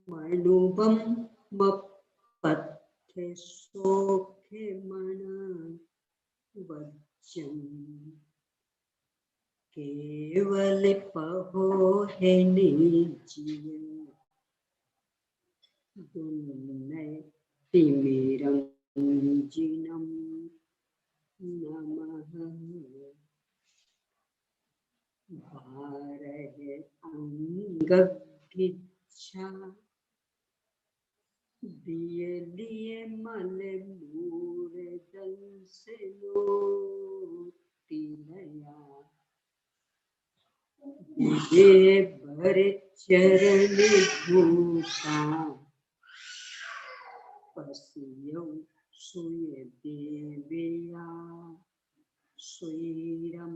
मनुबम मपत्थे सोखे मन वज्जन केवल पहो है निजीव दुन्नय तिमिरंजिनम नमः भारह अंगगिच्छा दिए लिए मल मूर दल से लोटिलया दिए भर चरण भूषा पसियो सुय देवया सुरम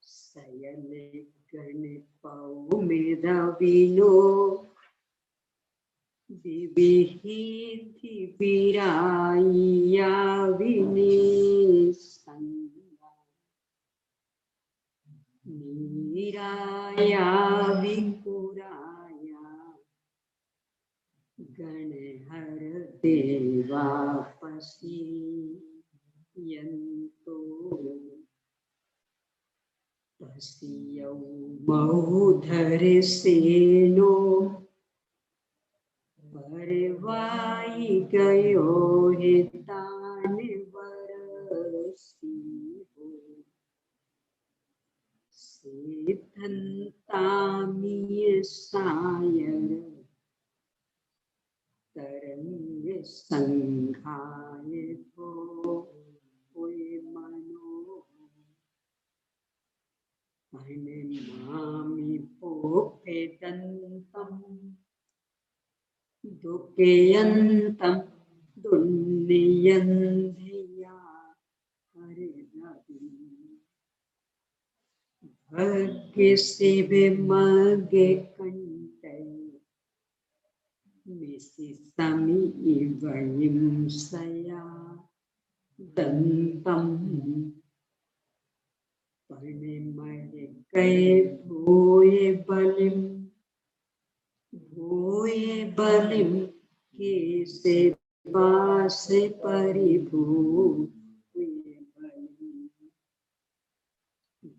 सयल गण पाओ मेरा विनो दिविहीति विराया विनेसंगा नीराया विपुराया गणहर देवापसी यंतो पसियौ महोधर सेनो परवाई गयो हितान वरसी हो सेतंतामीय सायर तरंग संघाय हो मनो मामी पोपेदंतम दुःखयन्तं दुन्नियन्धिया हरिदवि भग्यसे विमगे कंटै मिसिसमि इवयिं सया दन्तं परिमय कै भूये बलिम केसे बासे परिभू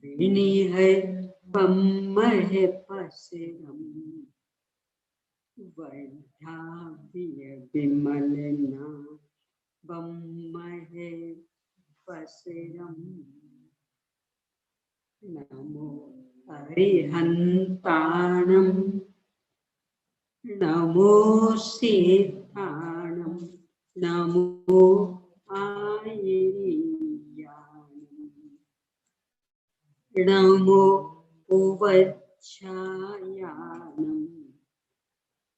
विनी है बम्म है पसरम वैधाव्य विमलना बम्म है पसरम नमो हरिहंताणम नमो सीताणम नमो आयिर्याणम नमो उपच्छायानम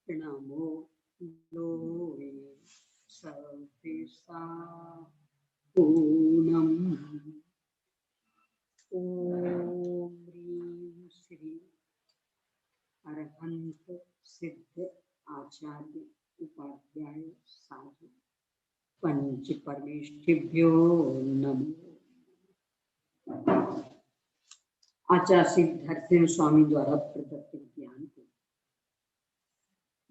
नमो लोये सर्वेसा पूर्णम। ओम ह्रीं श्री अरहंत सिद्ध आचार्य उपाध्याय साधु पंच परमेष्ठिभ्यो नमः। आचार्य सिद्धार्थ स्वामी द्वारा प्रदत्त ज्ञान को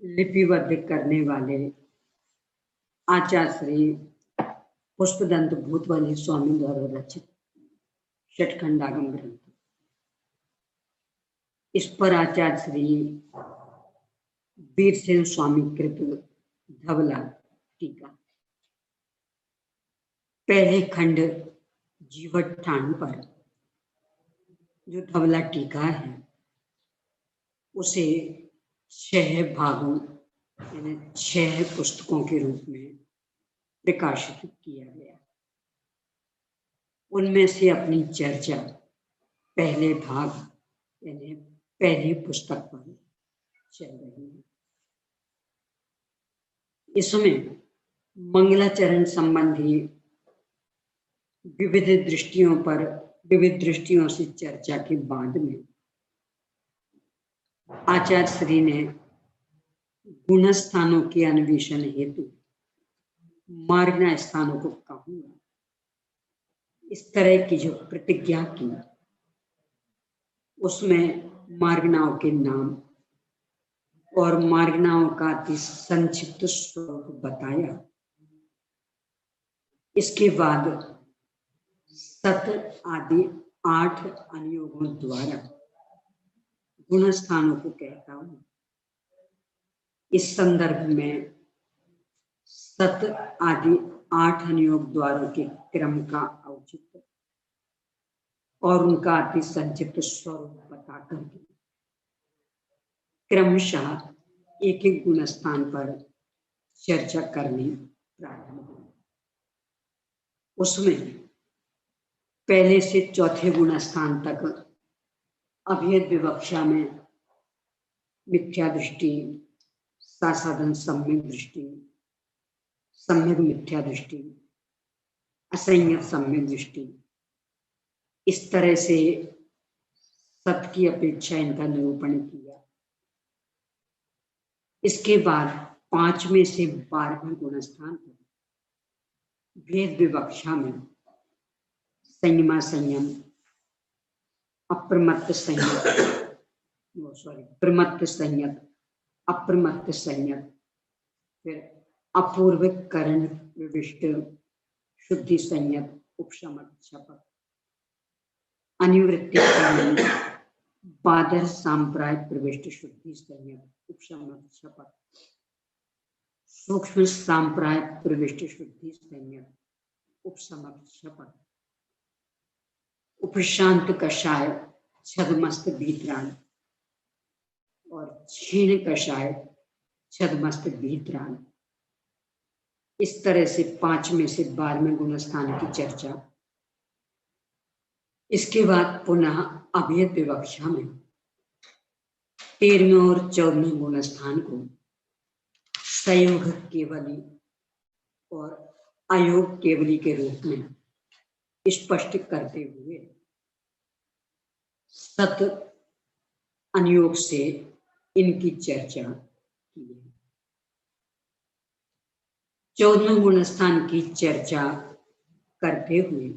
लिपिबद्ध करने वाले आचार्य श्री पुष्पदंत भूतवाली स्वामी द्वारा रचित षटखंडागम ग्रंथ, इस पर आचार्य श्री वीरसेन स्वामी कृत धवला टीका। पहले खंड जीवठान पर जो धवला टीका है उसे 6 भागों यानी 6 पुस्तकों के रूप में प्रकाशित किया गया। उनमें से अपनी चर्चा पहले भाग यानी पहली पुस्तक पर चल रही है। इसमें मंगलाचरण संबंधी विविध दृष्टियों से चर्चा के बाद में आचार्य श्री ने गुण स्थानों के अन्वेषण हेतु मार्गना स्थानों को कहूंगा, इस तरह की जो प्रतिज्ञा की उसमें मार्गनाओं के नाम और मार्गनाओं का अति संक्षिप्त स्वरूप बताया। इसके बाद सत आदि 8 अनुयोगों द्वारा गुण स्थानों को कहता हूं। इस संदर्भ में सत आदि 8 अनुयोग द्वारों के क्रम का औचित्य और उनका अति संक्षिप्त स्वरूप बताकर क्रमशः एक एक गुण स्थान पर चर्चा करनी प्रारंभ हुई। उसमें पहले से चौथे गुण स्थान तक अभेद विवक्षा में मिथ्या दृष्टि, सासाधन सम्यक दृष्टि, सम्यक मिथ्या दृष्टि, असंयत सम्यक दृष्टि, इस तरह से सत की अपेक्षा इनका निरूपण किया। इसके बाद 5वें से 12वें गुण स्थान पर भेद विवक्षा में संयमा संयम, अप्रमत्त संयत, प्रमत्त संयत, अप्रमत्त संयत, फिर अपूर्व करण प्रविष्ट शुद्धि संयत, उपशमक शपथ, अनिवृत्ति करण, बादर सांप्राय प्रविष्ट शुद्धि संयत, उपशमक शपथ, सूक्ष्म सांप्राय प्रविष्ट शुद्धि संयत, उपशमक शपथ, उपशांत कषाय छदमस्त भीतरान और क्षीण कषाय छदमस्त भीतरान। इस तरह से 5वें से 12वें गुण स्थान की चर्चा। इसके बाद पुनः अभेद विवक्षा में 13वें और 14वें गुण स्थान को संयोग केवली और अयोग केवली के रूप में स्पष्ट करते हुए सत अनुयोग से इनकी चर्चा की है। 14वें गुण स्थान की चर्चा करते हुए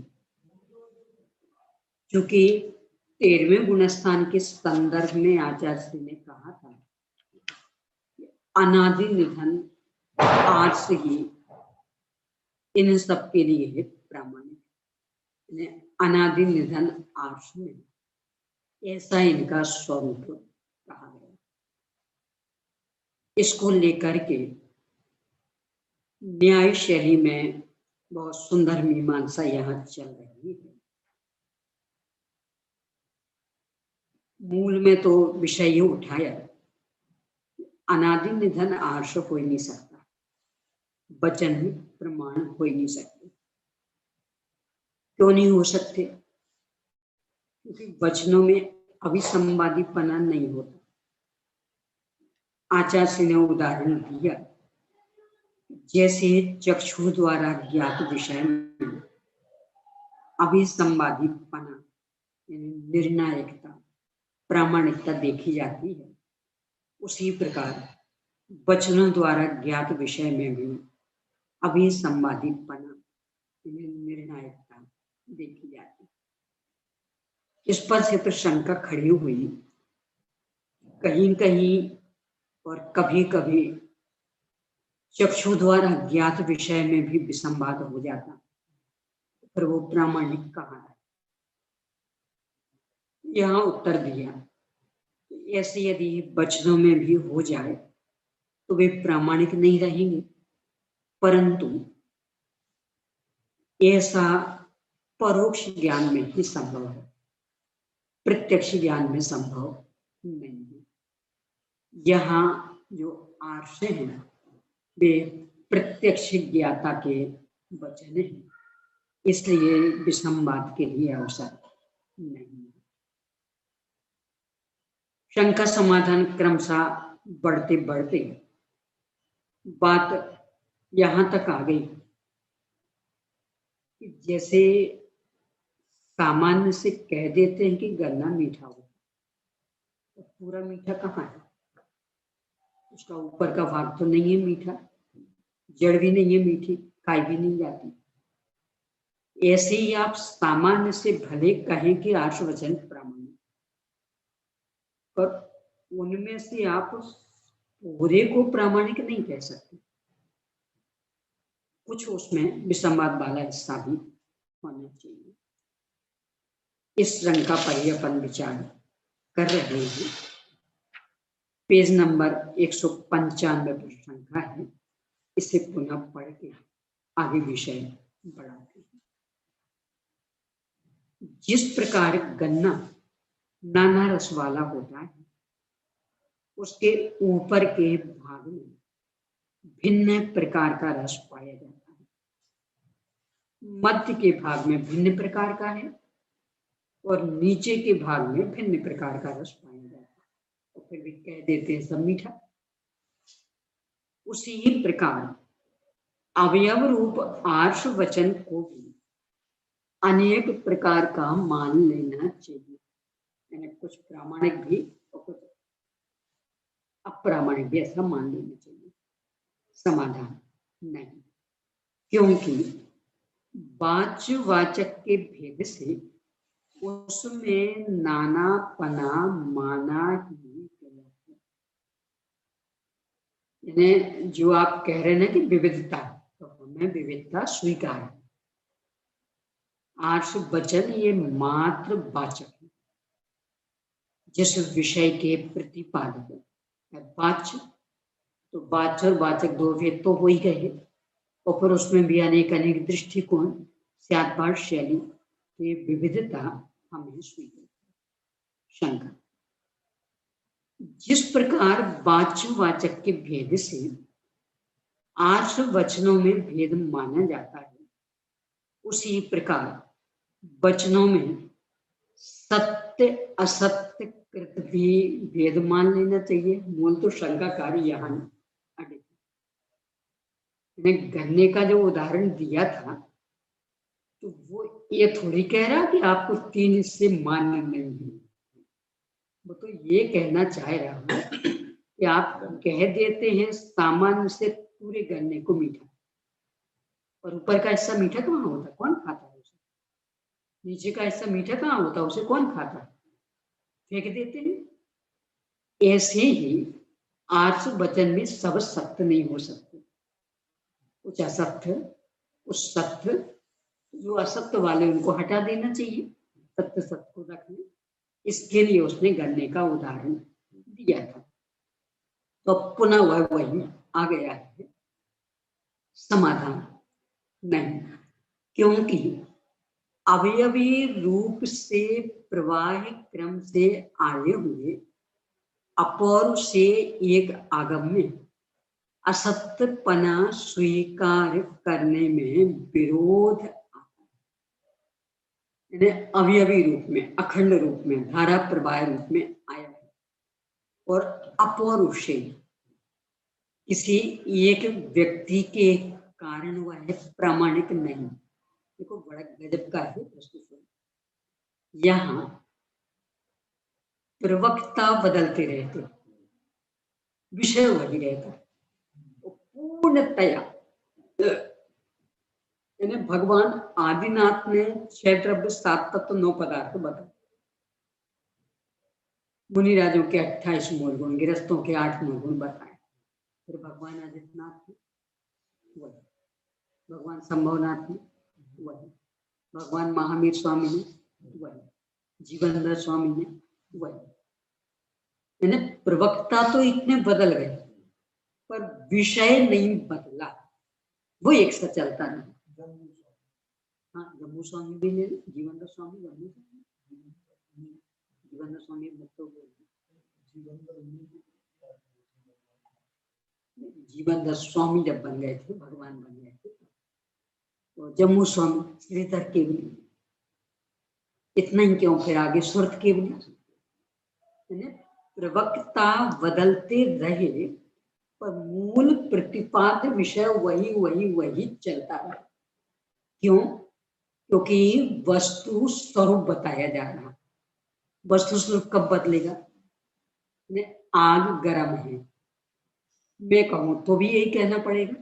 चूंकि 13वें गुण स्थान के संदर्भ में आचार्य श्री ने कहा था अनादि निधन आज से ही इन सब के लिए प्रामाणिक, अनादि निधन आर्ष में ऐसा इनका स्वरूप कहा गया। इसको लेकर के न्याय शैली में बहुत सुंदर मीमांसा यहाँ चल रही है। मूल में तो विषय ये उठाया अनादि निधन आर्ष हो ही नहीं सकता, वचन प्रमाण हो ही नहीं सकते। क्यों नहीं हो सकते? क्योंकि वचनों में अभिसंवादीपना नहीं होता। आचार्य ने उदाहरण दिया जैसे चक्षु द्वारा ज्ञात विषय में अभिसंवादीपना निर्णायकता प्रामाणिकता देखी जाती है, उसी प्रकार वचनों द्वारा ज्ञात विषय में भी अभिसंवादीपना निर्णायकता देखी जाती है। इस पर से तो शंका खड़ी हुई, कहीं कहीं और कभी कभी चक्षु द्वारा ज्ञात विषय में भी विसंवाद हो जाता, पर वो प्रामाणिक कहाँ है? यहाँ उत्तर दिया ऐसे यदि वचनों में भी हो जाए तो वे प्रामाणिक नहीं रहेंगे, परंतु ऐसा परोक्ष ज्ञान में ही संभव है, प्रत्यक्ष ज्ञान में संभव नहीं है। यहाँ जो आर्ष हैं वे प्रत्यक्ष ज्ञाता के वचन हैं, इसलिए विसंवाद के लिए अवसर नहीं है। शंका समाधान क्रमशः बढ़ते बढ़ते बात यहां तक आ गई कि जैसे सामान्य से कह देते हैं कि गन्ना मीठा हो, तो पूरा मीठा कहाँ है? उसका ऊपर का भाग तो नहीं है मीठा, जड़ भी नहीं है मीठी, खाई भी नहीं जाती। ऐसे ही आप सामान्य से भले कहें कि आर्ष वचन प्रामाणिक, पर उनमें से आप पूरे को प्रामाणिक नहीं कह सकते, कुछ उसमें विसंवाद वाला हिस्सा भी होना चाहिए। इस रंग का पर अपन विचार कर रहे हैं। पेज नंबर 195 पर संख्या है, इसे पुनः पढ़ के आगे विषय बढ़ाते हैं। जिस प्रकार गन्ना नाना रस वाला होता है, उसके ऊपर के भाग में भिन्न प्रकार का रस पाया जाता है, मध्य के भाग में भिन्न प्रकार का है और नीचे के भाग में भिन्न प्रकार का रस पाया जाता है, और फिर भी कह देते हैं सब मीठा। उसी ही प्रकार अवयव रूप आर्ष वचन को भी अनेक प्रकार का मान लेना चाहिए, यानी कुछ प्रामाणिक भी और कुछ अप्रामाणिक भी ऐसा मान लेना चाहिए। समाधान नहीं, क्योंकि वाच्यवाचक के भेद से उसमें नानापना माना ही गलत है। यानी जो आप कह रहे हैं कि विविधता, तो हमें विविधता स्वीकार है। आर्ष वचन ये मात्र वाचक है, जिस विषय के प्रतिपादक है। वाच्य तो वाच्य और वाचक दो भेद तो हो ही गए, और फिर उसमें भी अनेक अनेक दृष्टिकोण स्यात्पाठ शैली की विविधता हमें स्वीकार। शंका, जिस प्रकार वाच्यवाचक के भेद से आर्ष वचनों में भेद माना जाता है, उसी प्रकार वचनों में सत्य असत्य कृत भी भेद मान लेना चाहिए। मूल तो शंकाकारी यहाँ अड़े। गन्ने का जो उदाहरण दिया था, तो वो ये थोड़ी कह रहा कि आपको 3 हिस्से मानने नहीं है, वो तो ये कहना चाह रहा हूं कि आप कह देते हैं सामान्य से पूरे गन्ने को मीठा, और ऊपर का हिस्सा मीठा कहाँ होता, कौन खाता है उसे? नीचे का हिस्सा मीठा कहाँ होता, उसे कौन खाता है? फेंक देते हैं। ऐसे ही आर्ष वचन में सब सत्य नहीं हो सकते, कुछ असत्य, उस सत्य जो असत्य वाले उनको हटा देना चाहिए, सत्य सत्य को रखने, इसके लिए उसने गन्ने का उदाहरण दिया था। तो पुनः वह वही आ गया है। समाधान नहीं, क्योंकि अवयवी रूप से प्रवाहिक क्रम से आए हुए अपौर से एक आगम में असत्यपना स्वीकार करने में विरोध आता है। अवयवी रूप में, अखंड रूप में, धारा प्रवाह रूप में आया है, और अपौर से किसी एक व्यक्ति के कारण वह है प्रामाणिक नहीं। देखो बड़ा गजब का है प्रस्तुत। यहाँ प्रवक्ता बदलते रहते, विषय वही रहता, पूर्णतया। भगवान आदिनाथ ने 6 द्रव्य 7 तत्व 9 पदार्थ बताए, मुनिराजों के 28 मूल गुण, गृहस्थों के 8 मूल गुण बताए। फिर भगवान आदित्यनाथ ने वही, भगवान संभवनाथ ने वही, भगवान महावीर स्वामी ने वही, जीवनधर स्वामी ने वही। प्रवक्ता तो इतने बदल गए, पर विषय नहीं बदला, वो एक सा चलता नहीं। हाँ, जम्मू स्वामी भी ले, जीवनधर स्वामी, जीवनधर स्वामी जीवनधर स्वामी जब बन गए थे, भगवान बन गए थे, तो जम्मू स्वामी श्रीधर केवली, इतना ही क्यों, फिर आगे सुरत केवली। प्रवक्ता बदलते रहे, पर मूल प्रतिपाद्य विषय वही वही वही चलता है। क्यों? क्योंकि वस्तु स्वरूप बताया जा रहा। वस्तु स्वरूप कब बदलेगा? आग गर्म है, मैं कहूं तो भी यही कहना पड़ेगा,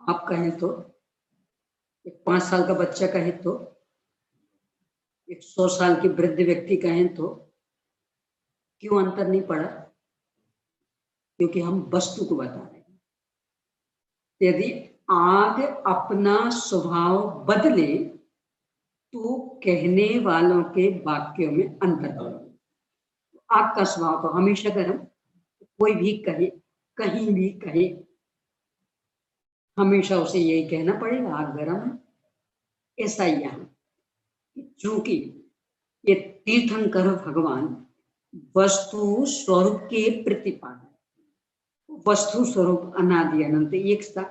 आप कहें तो, एक 5 साल का बच्चा कहे तो, एक 100 साल की वृद्ध व्यक्ति कहें तो, क्यों अंतर नहीं पड़ा? क्योंकि हम वस्तु को बता रहे हैं। यदि आग अपना स्वभाव बदले तो कहने वालों के वाक्यों में अंतर होगा। आग का स्वभाव तो हमेशा गर्म, कोई भी कहे, कहीं भी कहे, हमेशा उसे यही कहना पड़ेगा आग गर्म है। ऐसा ही यहाँ, चूंकि ये तीर्थंकर भगवान वस्तु स्वरूप के प्रतिपादन, वस्तु स्वरूप अनादि अनंत एक था,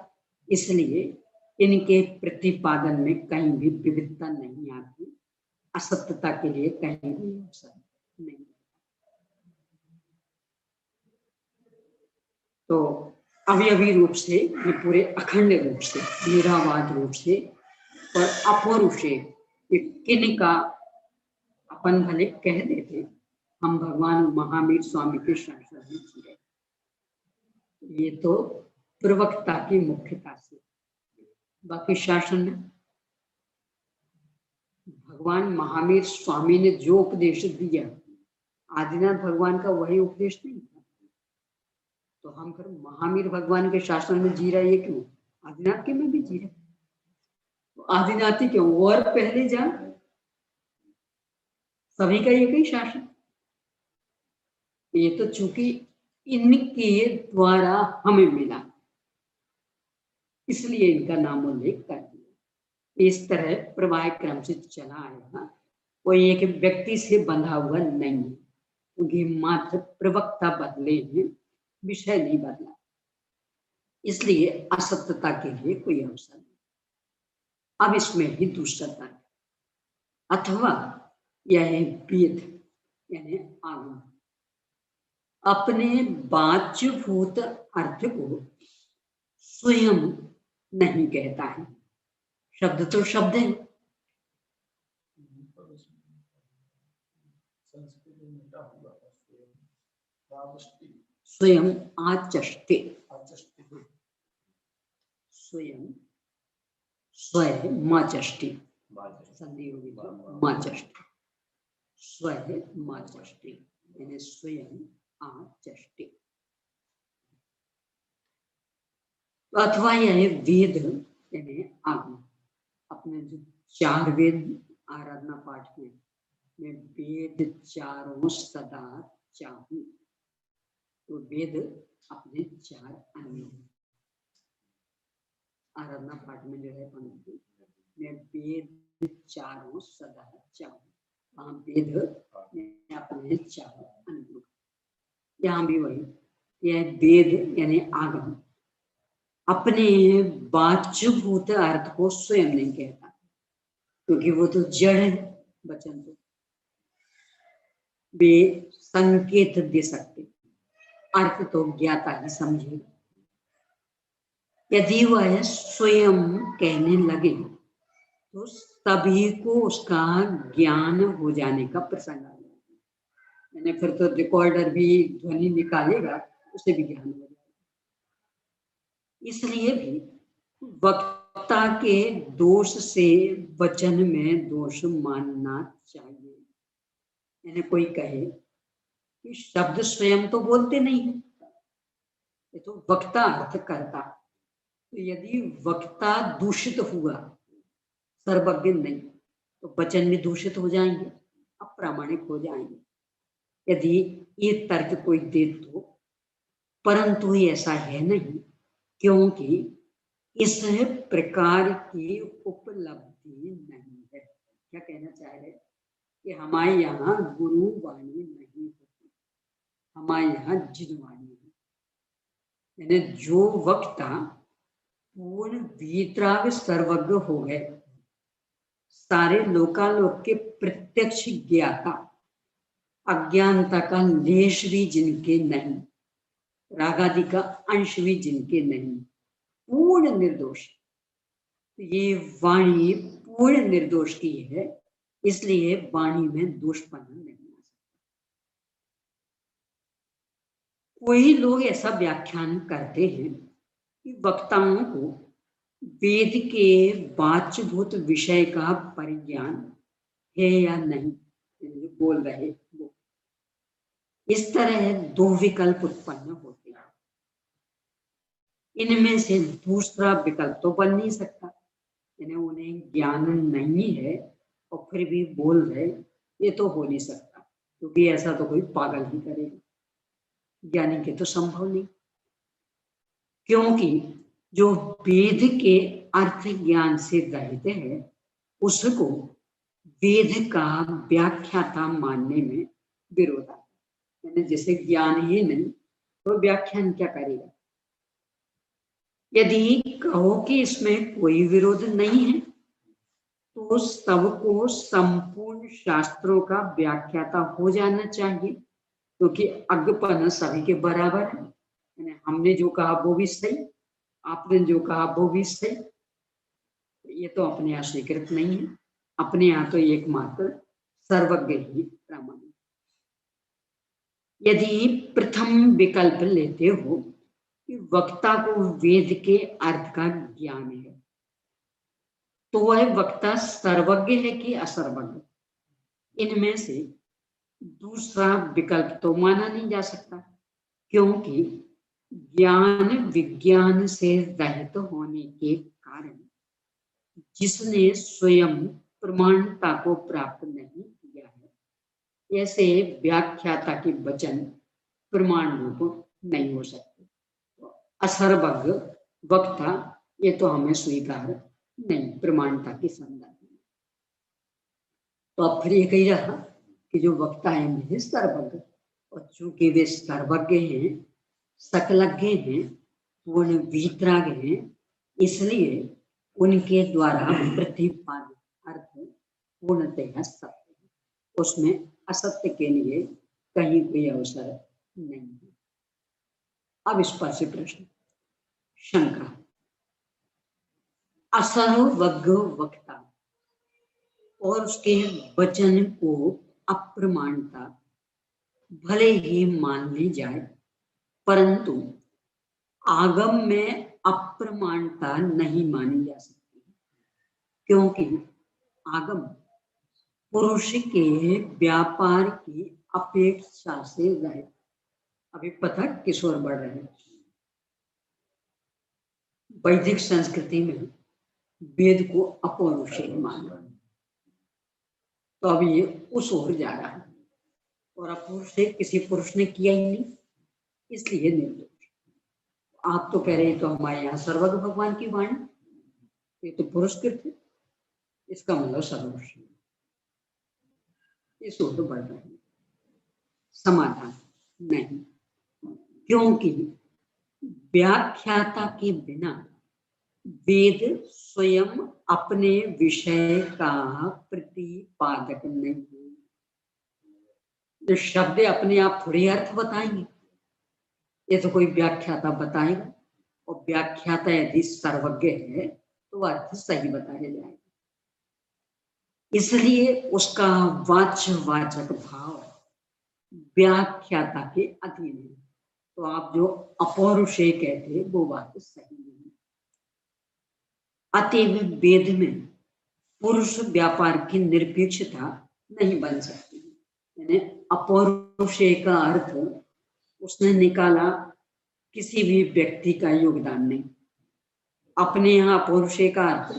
इसलिए इनके प्रतिपादन में कहीं भी विविधता नहीं आती, असत्यता के लिए कहीं भी अवसर नहीं। तो अवयवी रूप से, पूरे अखंड रूप से, निरावाद रूप से और अपूर्व से किन का अपन भले कह देते, हम भगवान महावीर स्वामी के शासन में जी रहे। ये तो प्रवक्ता की मुख्यता से, बाकी शासन में भगवान महावीर स्वामी ने जो उपदेश दिया, आदिनाथ भगवान का वही उपदेश नहीं था। तो हम फिर महावीर भगवान के शासन में जी रहे, क्यों? आदिनाथ के में भी जी रहे, तो आदिनाथी क्यों? और पहले जा, सभी का एक ही शासन। ये तो चूंकि इनके द्वारा हमें मिला, इसलिए इनका नाम उल्लेख कर दिया। इस तरह प्रवाह क्रम से चला आएगा, कोई एक व्यक्ति से बंधा हुआ नहीं है, क्योंकि मात्र प्रवक्ता बदले हैं, विषय नहीं बदला, इसलिए असत्यता के लिए कोई अवसर नहीं। अब इसमें ही दूसरा, अथवा यह वेद यानी आगम अपने वाच्यभूत अर्थ को स्वयं नहीं कहता है। शब्द तो शब्द है, स्वयं आचष्टे, स्वयं स्वय माचष्टि, संधि होगी माचष्टि, स्वय माचष्टि यानी स्वयं आचष्टि। अथवा यह वेद यानी आगम, अपने जो चार वेद आराधना पाठ में मैं वेद चारों सदा चाहूं, तो वेद अपने चार अन्य आराधना पाठ में जो है पंक्ति, मैं वेद चारों सदा चाहूं, वहां वेद अपने चारों अन्य, यहाँ भी वही, यह वेद यानी आगम अपने वाच्यभूत अर्थ को स्वयं नहीं कहता, क्योंकि वो तो जड़ है वचन, तो वे संकेत दे सकते, अर्थ तो ज्ञाता ही समझेगा। यदि वह स्वयं कहने लगे तो सभी को उसका ज्ञान हो जाने का प्रसंग आ जाएगा, यानी फिर तो रिकॉर्डर भी ध्वनि निकालेगा, उसे भी ज्ञान हो जाएगा। इसलिए भी वक्ता के दोष से वचन में दोष मानना चाहिए। यानी कोई कहे कि शब्द स्वयं तो बोलते नहीं है, ये तो वक्ता अर्थ करता, तो यदि वक्ता दूषित हुआ, सर्वज्ञ नहीं, तो वचन भी दूषित हो जाएंगे, अप्रामाणिक हो जाएंगे। यदि ये तर्क कोई दे तो, परंतु ऐसा है नहीं, क्योंकि इस प्रकार की उपलब्धि नहीं है। क्या कहना चाह रहे कि हमारे यहाँ गुरु वाणी नहीं होती, हमारे यहाँ जिन वाणी है, यानी जो वक्ता पूर्ण वीतराग सर्वज्ञ हो गए, सारे लोकालोक के प्रत्यक्ष ज्ञाता, अज्ञानता का लेश भी जिनके नहीं, रागादि का अंश भी जिनके नहीं, पूर्ण निर्दोष, ये वाणी पूर्ण निर्दोष की है, इसलिए वाणी में दोषपना नहीं आ सकता। कोई लोग ऐसा व्याख्यान करते हैं कि वक्ताओं को वेद के वाच्यभूत विषय का परिज्ञान है या नहीं, बोल रहे वो, इस तरह दो विकल्प उत्पन्न होते हैं। इनमें से दूसरा विकल्प तो बन नहीं सकता। यानी उन्हें ज्ञान नहीं है और फिर भी बोल रहे, ये तो हो नहीं सकता, क्योंकि ऐसा तो कोई पागल ही करेगा, ज्ञानी के तो संभव नहीं। क्योंकि जो वेद के अर्थ ज्ञान से रहित है उसको वेद का व्याख्याता मानने में विरोध आता है। यानी जिसे ज्ञान ही नहीं तो व्याख्यान क्या करेगा। यदि कहो कि इसमें कोई विरोध नहीं है तो सबको संपूर्ण शास्त्रों का व्याख्याता हो जाना चाहिए, क्योंकि अज्ञपन सभी के बराबर है। यानी हमने जो कहा वो भी सही, आपने जो कहा वो भी सही, ये तो अपने यहाँ स्वीकृत नहीं है। अपने यहाँ तो एकमात्र सर्वज्ञ ही प्रमाण। यदि प्रथम विकल्प लेते हो कि वक्ता को वेद के अर्थ का ज्ञान है, तो वह वक्ता सर्वज्ञ है कि असर्वज्ञ। इनमें से दूसरा विकल्प तो माना नहीं जा सकता, क्योंकि ज्ञान विज्ञान से रहित होने के कारण जिसने स्वयं प्रमाणता को प्राप्त नहीं किया है, ऐसे व्याख्याता के वचन प्रमाण रूप नहीं हो सकते। तो असर्वज्ञ वक्ता ये तो हमें स्वीकार नहीं प्रमाणता के संदर्भ में। तो अब फिर ये कही रहा कि जो वक्ता है वे सर्वज्ञ, और चूंकि वे सर्वज्ञ हैं, सकलज्ञ हैं, पूर्ण वीतराग हैं, इसलिए उनके द्वारा प्रतिपादित अर्थ पूर्णतः सत्य है, उसमें असत्य के लिए कहीं कोई अवसर नहीं है। अब इस पर से प्रश्न, शंका। असर्वज्ञ वक्ता और उसके वचन को अप्रमाणता भले ही मान ली जाए, परंतु आगम में अप्रमाणता नहीं मानी जा सकती, क्योंकि आगम पुरुष के व्यापार की अपेक्षा से रहे। अभी पता किस ओर बढ़ रहे हैं। वैदिक संस्कृति में वेद को अपौरुषेय माना, तो अब ये उस ओर जा रहा है, और अपौरुषेय किसी पुरुष ने किया ही नहीं, इसलिए निर्दोष। आप तो कह रहे तो हमारे यहाँ सर्वज्ञ भगवान की वाणी, ये तो पुरस्कृत है, इसका मतलब सर्वोच्च, इस ओर तो बढ़ रहे हैं। समाधान नहीं, क्योंकि व्याख्याता के बिना वेद स्वयं अपने विषय का प्रतिपादक नहीं है। जो शब्द अपने आप थोड़ी अर्थ बताएंगे, ये तो कोई व्याख्याता बताएगा, और व्याख्याता यदि सर्वज्ञ है तो अर्थ सही बताया जाएगा। इसलिए उसका वाच्यवाचक भाव व्याख्याता के अधीन है। तो आप जो अपौरुषेय कहते वो बात सही नहीं। अतएव वेद में पुरुष व्यापार की निरपेक्षता नहीं बन सकती। यानी अपौरुषेय का अर्थ उसने निकाला किसी भी व्यक्ति का योगदान नहीं। अपने यहाँ अपौरुषेय का अर्थ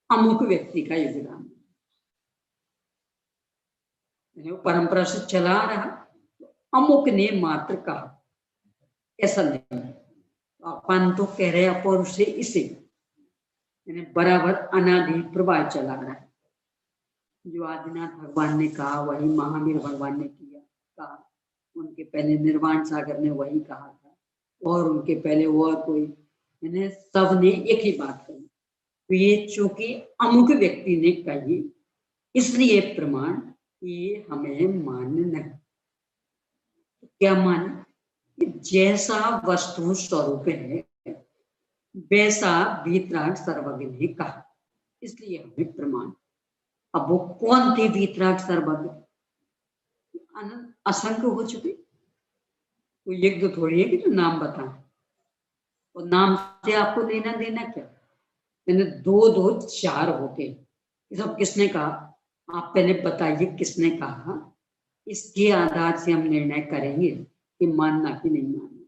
अमुक व्यक्ति का योगदान, परंपरा से चला रहा, अमुक ने मात्र कहा, ऐसा नहीं। अपन तो कह रहे अपौरुषेय इसे, यानी बराबर अनादि प्रवाह चला रहा है। जो आदिनाथ भगवान ने कहा वही महावीर भगवान ने किया कहा, उनके पहले निर्वाण सागर ने वही कहा था, और उनके पहले और कोई, यानी सब ने एक ही बात कही। तो ये चूंकि अमुक व्यक्ति ने कही, इसलिए प्रमाण ये हमें मान्य नहीं। क्या मान, जैसा वस्तु स्वरूप है वैसा वीतराग सर्वज्ञ ने कहा, इसलिए हमें प्रमाण। अब वो कौन थे वीतराग सर्वज्ञ? असंख्य हो चुके, कोई एक दो थोड़ी है कि जो नाम बताएं, और नाम से आपको लेना देना क्या? मैंने दो दो चार होके सब किसने कहा? आप पहले बताइए किसने कहा, इसके आधार से हम निर्णय करेंगे कि मानना कि नहीं मानना।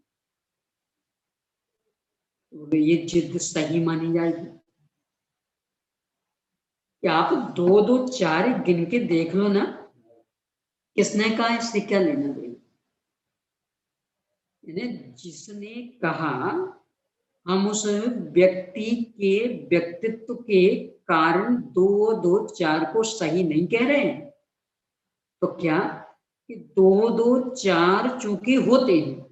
तो ये जिद सही मानी जाएगी? कि आप 2 2 4 गिन के देख लो ना, किसने कहा इससे क्या लेना देना? जिसने कहा हम उस व्यक्ति के व्यक्तित्व के कारण 2 2 4 को सही नहीं कह रहे हैं, तो क्या कि 2 2 4 चूंकि होते हैं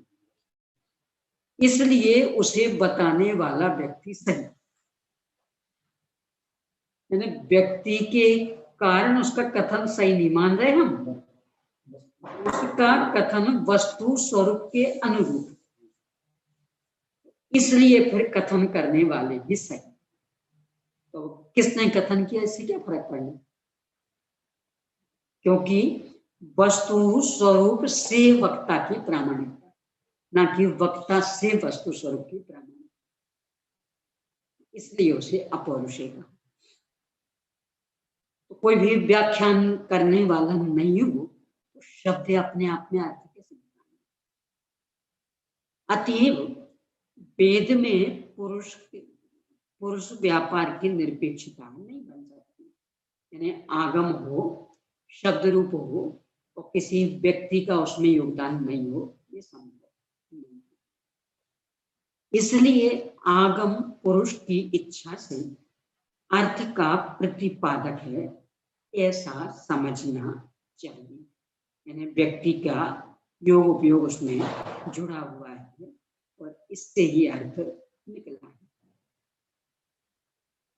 इसलिए उसे बताने वाला व्यक्ति सही, यानी व्यक्ति के कारण उसका कथन सही नहीं मान रहे हम, उसका कथन वस्तु स्वरूप के अनुरूप, इसलिए फिर कथन करने वाले भी सही। तो किसने कथन किया इससे क्या फर्क पड़ना, क्योंकि वस्तु स्वरूप से वक्ता की प्रामाणिकता, ना कि वक्ता से वस्तु स्वरूप की प्रामाणिकता, इसलिए उसे अपौरुषेय कहा। तो कोई भी व्याख्यान करने वाला नहीं हो तो शब्द अपने आप में अर्थ कैसे बताएंगे? अतएव वेद में पुरुष व्यापार की निरपेक्षता नहीं बन सकती, यानी आगम हो, शब्द रूप हो और किसी व्यक्ति का उसमें योगदान नहीं हो, ये संभव नहीं। इसलिए आगम पुरुष की इच्छा से अर्थ का प्रतिपादक है, ऐसा समझना चाहिए, यानी व्यक्ति का योग उपयोग उसमें जुड़ा हुआ है और इससे ही अर्थ निकला है।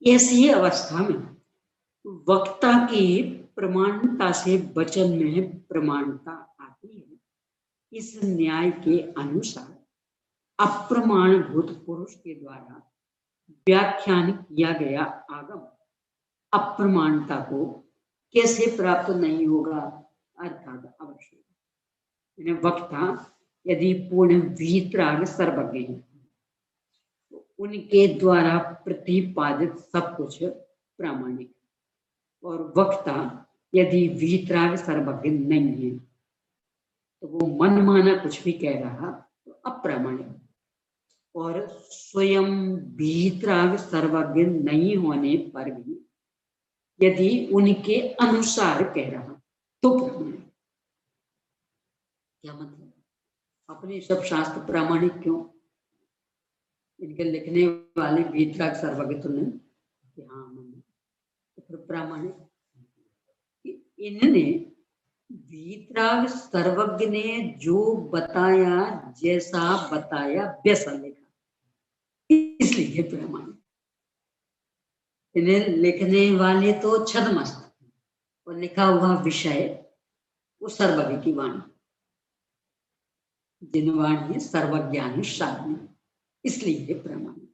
ऐसी अवस्था में वक्ता की प्रमाणता से वचन में प्रमाणता आती है। इस न्याय के अनुसार अप्रमाणभूत पुरुष के द्वारा व्याख्यान किया गया आगम अप्रमाणता को कैसे प्राप्त नहीं होगा, अर्थात अवश्य। वक्ता यदि पूर्ण वीतराग सर्वज्ञ है तो उनके द्वारा प्रतिपादित सब कुछ प्रामाणिक, और वक्ता यदि वीतराग सर्वज्ञ नहीं है तो वो मन माना कुछ भी कह रहा तो अप्रामाणिक, और स्वयं वीतराग सर्वज्ञ नहीं होने पर भी यदि उनके अनुसार कह रहा तो प्रामाणिक। क्या मतलब? अपने सब शास्त्र प्रामाणिक क्यों? इनके लिखने वाले वीतराग सर्वज्ञ तो नहीं कि हाँ तो फिर प्रामाणिक। इन्होंने वीतराग सर्वज्ञ ने जो बताया जैसा बताया वैसा लिखा, इसलिए प्रामाणिक। इन्हें लिखने वाले तो छदमस्त और लिखा हुआ विषय वो सर्वज्ञ की वाणी, जिन वाणी सर्वज्ञानी शादी, इसलिए प्रामाणिक।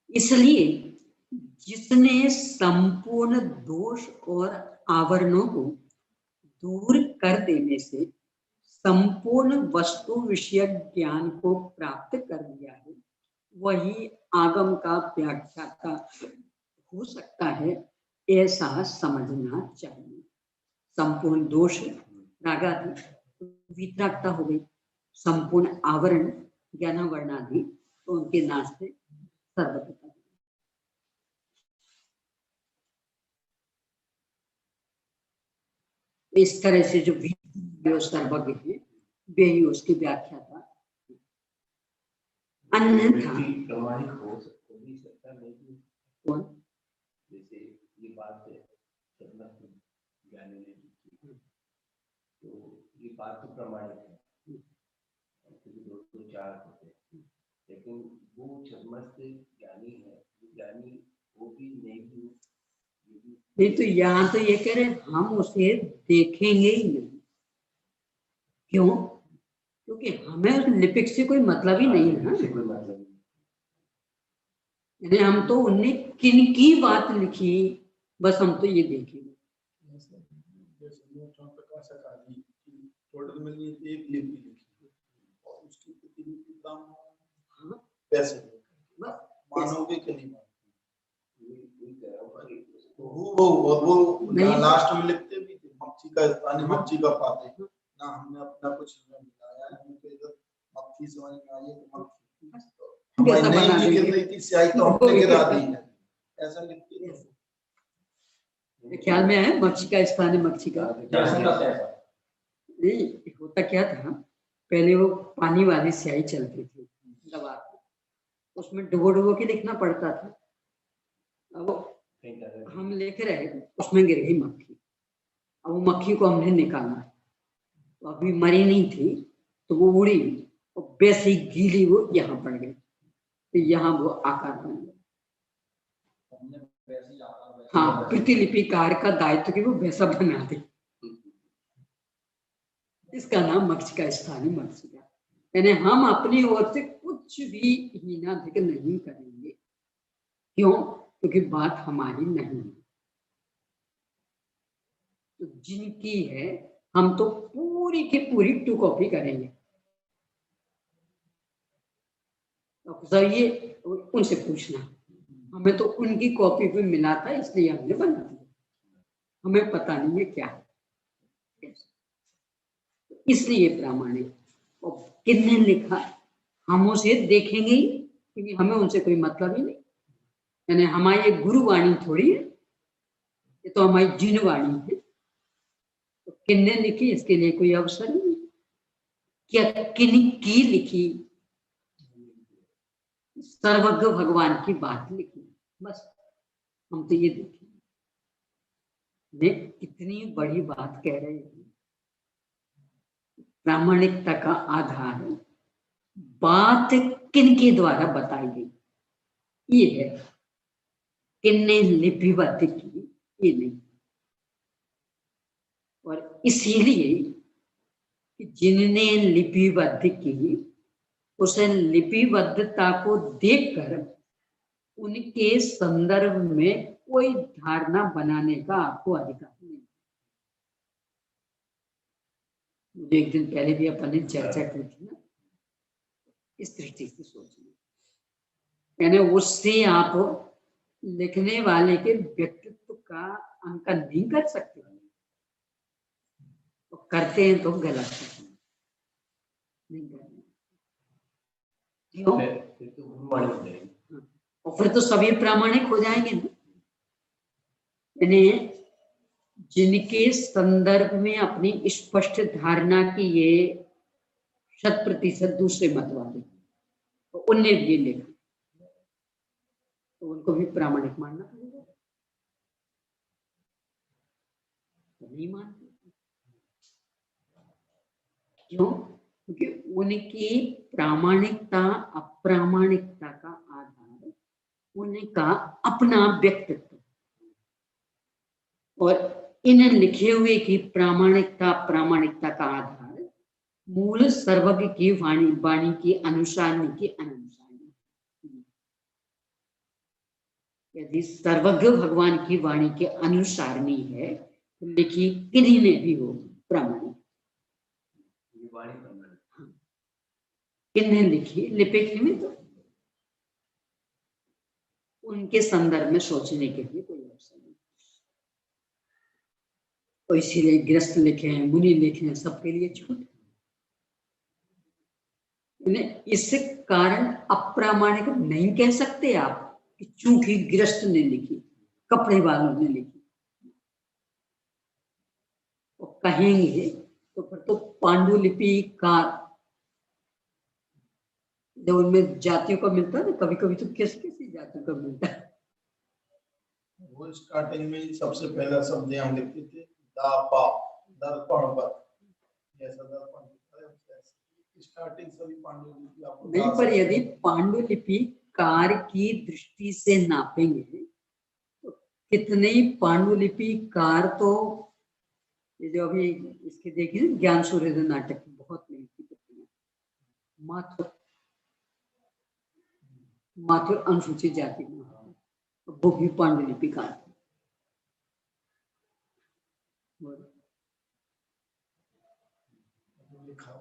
इसलिए जिसने संपूर्ण दोष और आवरणों को दूर कर देने से संपूर्ण वस्तु विषय ज्ञान को प्राप्त कर दिया है, वही आगम का व्याख्याता हो सकता है, ऐसा समझना चाहिए। संपूर्ण दोष रागादि वितरागता हो गई, संपूर्ण आवरण ज्ञानावरणादि तो उनके नाश से सर्वज्ञता। इस तरह से जो सर्वज्ञ है वे ही उसकी व्याख्या था। अन्यथा प्रमाणिक हो सकता नहीं, कौन जैसे ये बात है ज्ञानी ने तो ये बात तो प्रमाणिक है, दो तो चार होते, लेकिन वो छदमस्त ज्ञानी है, ज्ञानी वो भी नहीं, तो यहाँ तो ये कह रहे हम उसे देखेंगे ही नहीं। क्यों? क्योंकि हमें उस लिपिक से कोई मतलब ही नहीं है ना, कोई मतलब नहीं। हम तो उनने किन की बात लिखी बस हम तो ये देखेंगे। टोटल में एक लिपि लिखी और उसकी प्रतिलिपि का पैसे मानोगे कि नहीं वो लास्ट में लिखते भी थे, मक्खी का स्थानीय मक्खी का पाते ना हमने अपना कुछ मिलाया है, उनके इधर मक्खी मक्खी समझ में आई है तो मक्खी कैसा हमारी बना नहीं भी गिर देंगे? रही थी स्याही तो हमने गिरा दी है ऐसा लिखती है। ख्याल में आया मच्छी का स्थान है मच्छी का नहीं होता क्या था पहले वो पानी वाली स्याही चलती थी दवा उसमें डुबो डुबो के लिखना पड़ता था अब हम लिख रहे उसमें गिर गई मक्खी अब वो मक्खी को हमने निकाला तो अभी मरी नहीं थी तो वो उड़ी और वैसे ही गीली वो यहाँ पड़ गई तो यहाँ वो आकार बन गया। हाँ प्रतिलिपिकार का दायित्व कि वो वैसा बना दे इसका नाम मक्खी का स्थान है मक्खी का यानी हम अपनी ओर से कुछ भी हीनाधिक नहीं करेंगे क्यों क्योंकि बात हमारी नहीं है तो जिनकी है हम तो पूरी की पूरी टू कॉपी करेंगे तो सर ये उनसे पूछना हमें तो उनकी कॉपी पे मिला था इसलिए हमने बना दिया हमें पता नहीं है क्या है इसलिए प्रामाणिक और किसने लिखा हम उसे देखेंगे ही क्योंकि हमें उनसे कोई मतलब ही नहीं यानी हमारी एक गुरुवाणी थोड़ी है ये तो हमारी जिनवाणी है तो किन्ने लिखी इसके लिए कोई अवसर नहीं क्या किन की लिखी सर्वज्ञ भगवान की बात लिखी बस हम तो ये देखें कितनी बड़ी बात कह रहे हैं प्रामाणिकता का आधार बात किन के द्वारा बताई गई ये है किन्ने लिपिबद्ध की ये नहीं और इसीलिए जिनने लिपिबद्ध की उस लिपिबद्धता को देखकर उनके संदर्भ में कोई धारणा बनाने का आपको अधिकार नहीं मुझे एक दिन पहले भी अपन ने चर्चा की थी ना इस दृष्टि से सोचना यानी उससे आप लिखने वाले के व्यक्तित्व का अंकन नहीं कर सकते तो करते हैं तो गलत है नहीं करना क्यों और फिर तो सभी प्रामाणिक हो जाएंगे ना यानी जिनके संदर्भ में अपनी स्पष्ट धारणा की ये 100% दूसरे मत वाले तो उनने भी लिखा तो उनको भी प्रामाणिक मानना पड़ेगा नहीं मानते क्यों क्योंकि उनकी प्रामाणिकता अप्रामाणिकता का आधार उनका अपना व्यक्तित्व और इन लिखे हुए की प्रामाणिकता प्रामाणिकता का आधार मूल सर्वज्ञ की वाणी की अनुसारणी की अनुसारणी यदि सर्वज्ञ भगवान की वाणी के अनुसारणी है तो लिखी किन्हीं ने भी हो प्रामाणिक किन्हें लिखी लिपिक में तो उनके संदर्भ में सोचने के लिए कोई अवसर नहीं तो इसीलिए गृहस्थ लिखे हैं मुनि लिखे हैं सबके लिए छूट इस कारण अप्रामाणिक नहीं कह सकते आप कि चूंकि गृहस्थ ने लिखी कपड़े वालों ने लिखी और कहेंगे तो फिर तो पांडुलिपि का जब उनमें जातियों का मिलता है ना कभी कभी तो किस किसी जातियों का मिलता है वो स्टार्टिंग में सबसे पहला शब्द हम लिखते थे दापा दर्पण पर जैसा दर्पण स्टार्टिंग सभी पांडुलिपि आपको नहीं पर यदि पांडुलिपि कार की दृष्टि से नापेंगे तो कितने ही पांडुलिपि कार तो ये जो अभी इसके देखिए ज्ञान सूर्योदय नाटक की बहुत मेहनती माथुर माथुर अनुसूचित जाति में वो भी पांडुलिपिकार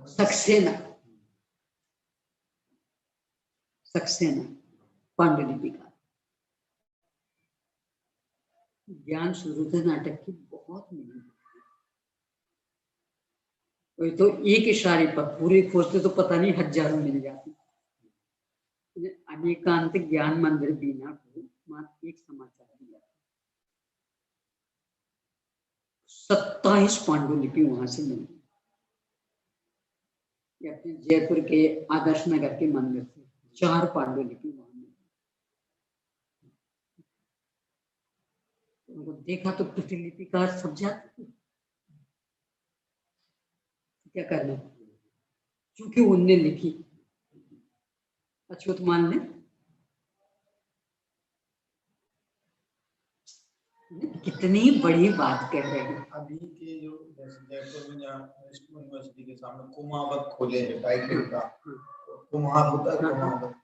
सक्सेना सक्सेना पांडुलिपिकार ज्ञान सूर्योदय नाटक की बहुत मेहनत कोई तो एक इशारे पर पूरे खोजते तो पता नहीं हजारों मिल जाती। अनेकांत ज्ञान मंदिर बीना को मात्र एक समाचार दिया, 27 पांडुलिपि वहां से मिली। अपने जयपुर के आदर्श नगर के मंदिर से 4 पांडुलिपि वहां मिली। उनको देखा तो प्रतिलिपिकार सब जाते, क्या करना, क्योंकि उनने लिखी अच्युतमान ने। कितनी बड़ी बात कह रहे हैं। अभी के जो जयपुर में यूनिवर्सिटी के सामने कुमावत खोले हैं टाइप का, कुम्हार होता है, कुमावत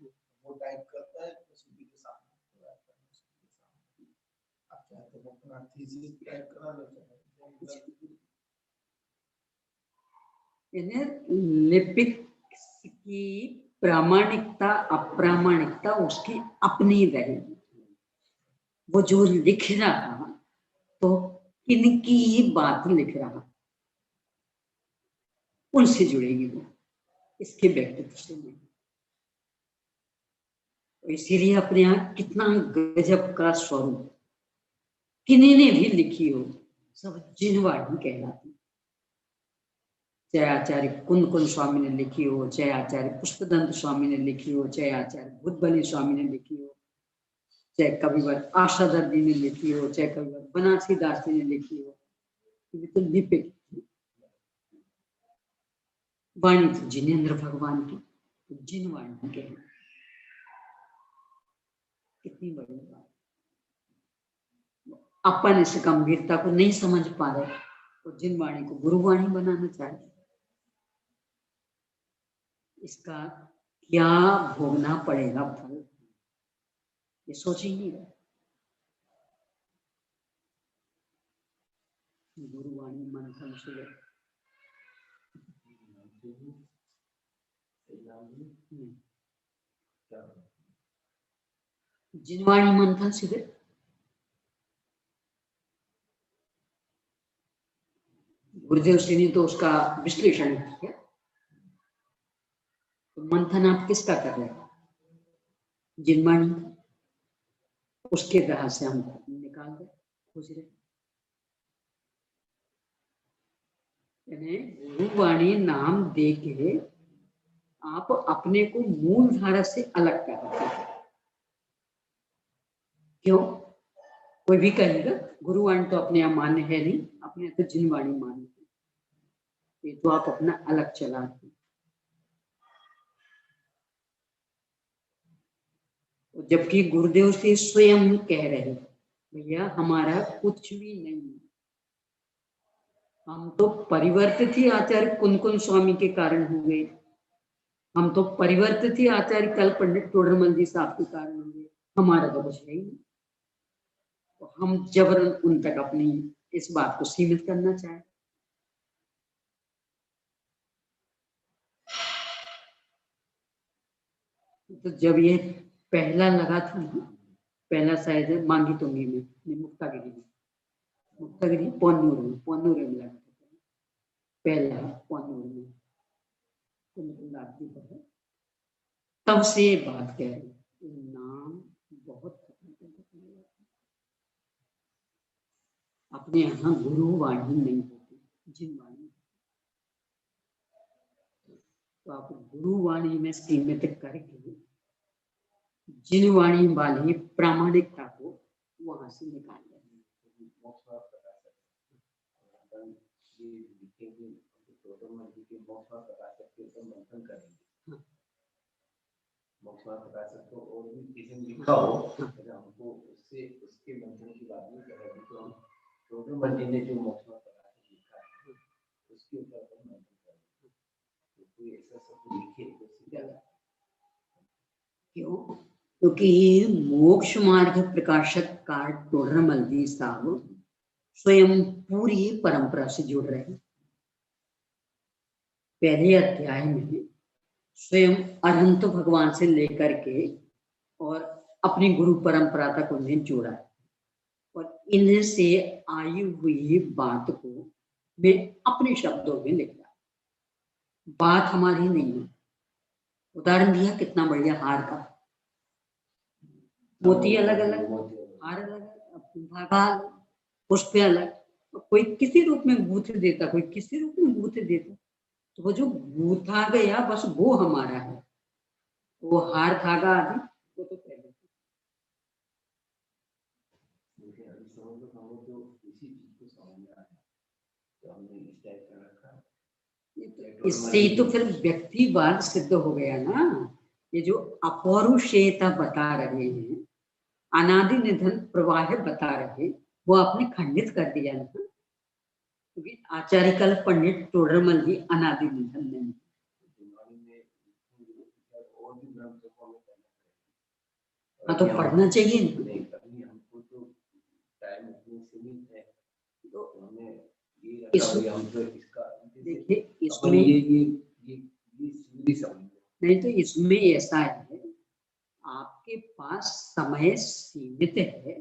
वो टाइप करता है यूनिवर्सिटी के सामने। अच्छा तो अपना थीसिस टाइप करा लेते हैं। लिपिक की प्रामाणिकता अप्रामाणिकता उसकी अपनी रहेगी। वो जो लिख रहा तो किनकी बात लिख रहा, उनसे जुड़ेगी वो, इसके व्यक्तित्व से नहीं। तो इसीलिए अपने यहाँ कितना गजब का स्वरूप, किन्हीं ने भी लिखी हो सब जिनवाणी कहलाती। चाहे आचार्य कुंद स्वामी ने लिखी हो, चाहे आचार्य पुष्पदंत स्वामी ने लिखी हो, चाहे आचार्य बुद्धबली स्वामी ने लिखी हो, चाहे कविवर आशादर जी ने लिखी हो, चाहे कविवर बनारसी दास जी ने लिखी हो, तो लिपिक वाणी तो जिनेन्द्र भगवान की, तो जिन वाणी के हैं। कितनी बड़ी बात। अपन इस गंभीरता को नहीं समझ पा रहे तो जिन वाणी को गुरुवाणी बनाना चाहिए। इसका क्या भोगना पड़ेगा फल, ये सोच ही नहीं रहा। गुरुवाणी मंथन से जिनवाणी मंथन शिविर गुरुदेव श्री ने तो उसका विश्लेषण किया। तो मंथन आप किसका कर रहे हैं? जिनवाणी, उसके रहस्य हम निकाल रहे, खोज रहे। गुरुवाणी नाम दे के आप अपने को मूल धारा से अलग कर रहे हैं। क्यों? कोई भी कहेगा गुरुवाणी तो अपने यहाँ मान्य है नहीं, अपने तो जिनवाणी मान्य है, ये तो आप अपना अलग चलाते हैं। जबकि गुरुदेव से स्वयं कह रहे भैया हमारा कुछ भी नहीं, हम तो परिवर्तित ही आचार्य कुंद स्वामी के कारण हुए, हम तो परिवर्तित ही आचार्य कल पंडित टोडरमल जी साहब के कारण हुए, हमारा तो कुछ है ही नहीं। तो हम जबरन उन तक अपनी इस बात को सीमित करना चाहें। तो जब ये पहला लगा था, पहला शायद मांगी तुंगी में मुक्तागिरी पोन्नूर में लगा था पहला, पोन्नूर में तब से ये बात कह रही नाम बहुत अपने यहाँ गुरुवाणी नहीं होती, जिनवाणी। तो आप गुरुवाणी में सीमित करके जिनवाणी वाली प्रामाणिकता को वहां से निकाल लें। लिखा हो हमको उससे उसके मंथन की बात नहीं कर रहे, तो हम टोडरमल जी ने जो मोक्ष लिखा है उसके ऊपर हम मंथन करेंगे। तो कोई ऐसा सब लिखे तो क्यों? क्योंकि मोक्ष मार्ग प्रकाशक कार टोडरमल जी साहब स्वयं पूरी परंपरा से जुड़ रहे हैं। पहले अध्याय में स्वयं अनंत भगवान से लेकर के और अपनी गुरु परंपरा तक उन्हें जोड़ा है, और इनसे आई हुई बात को मैं अपने शब्दों में लिख रहा। बात हमारी नहीं है। उदाहरण दिया कितना बढ़िया हार का, मोती अलग अलग, हार अलग, धागा पुष्प अलग, तो कोई किसी रूप में गूंथ देता, कोई किसी रूप में गूंथ देता, तो वो जो गूंथा गया बस वो हमारा है। वो हार धागा आदि वो तो पहले इससे ही तो फिर व्यक्तिवाद सिद्ध हो गया ना। ये जो अपौरुषेयता बता रहे हैं, अनादि निधन प्रवाह बता रहे, वो आपने खंडित कर दिया ना, क्योंकि आचार्यकल पंडित टोडरमल जी अनादि निधन नहीं। हाँ तो पढ़ना चाहिए ना। हमको तो टाइम सीमित है, तो हमें इसका देखिए इसमें नहीं, तो इसमें ऐसा है, आपके पास समय सीमित है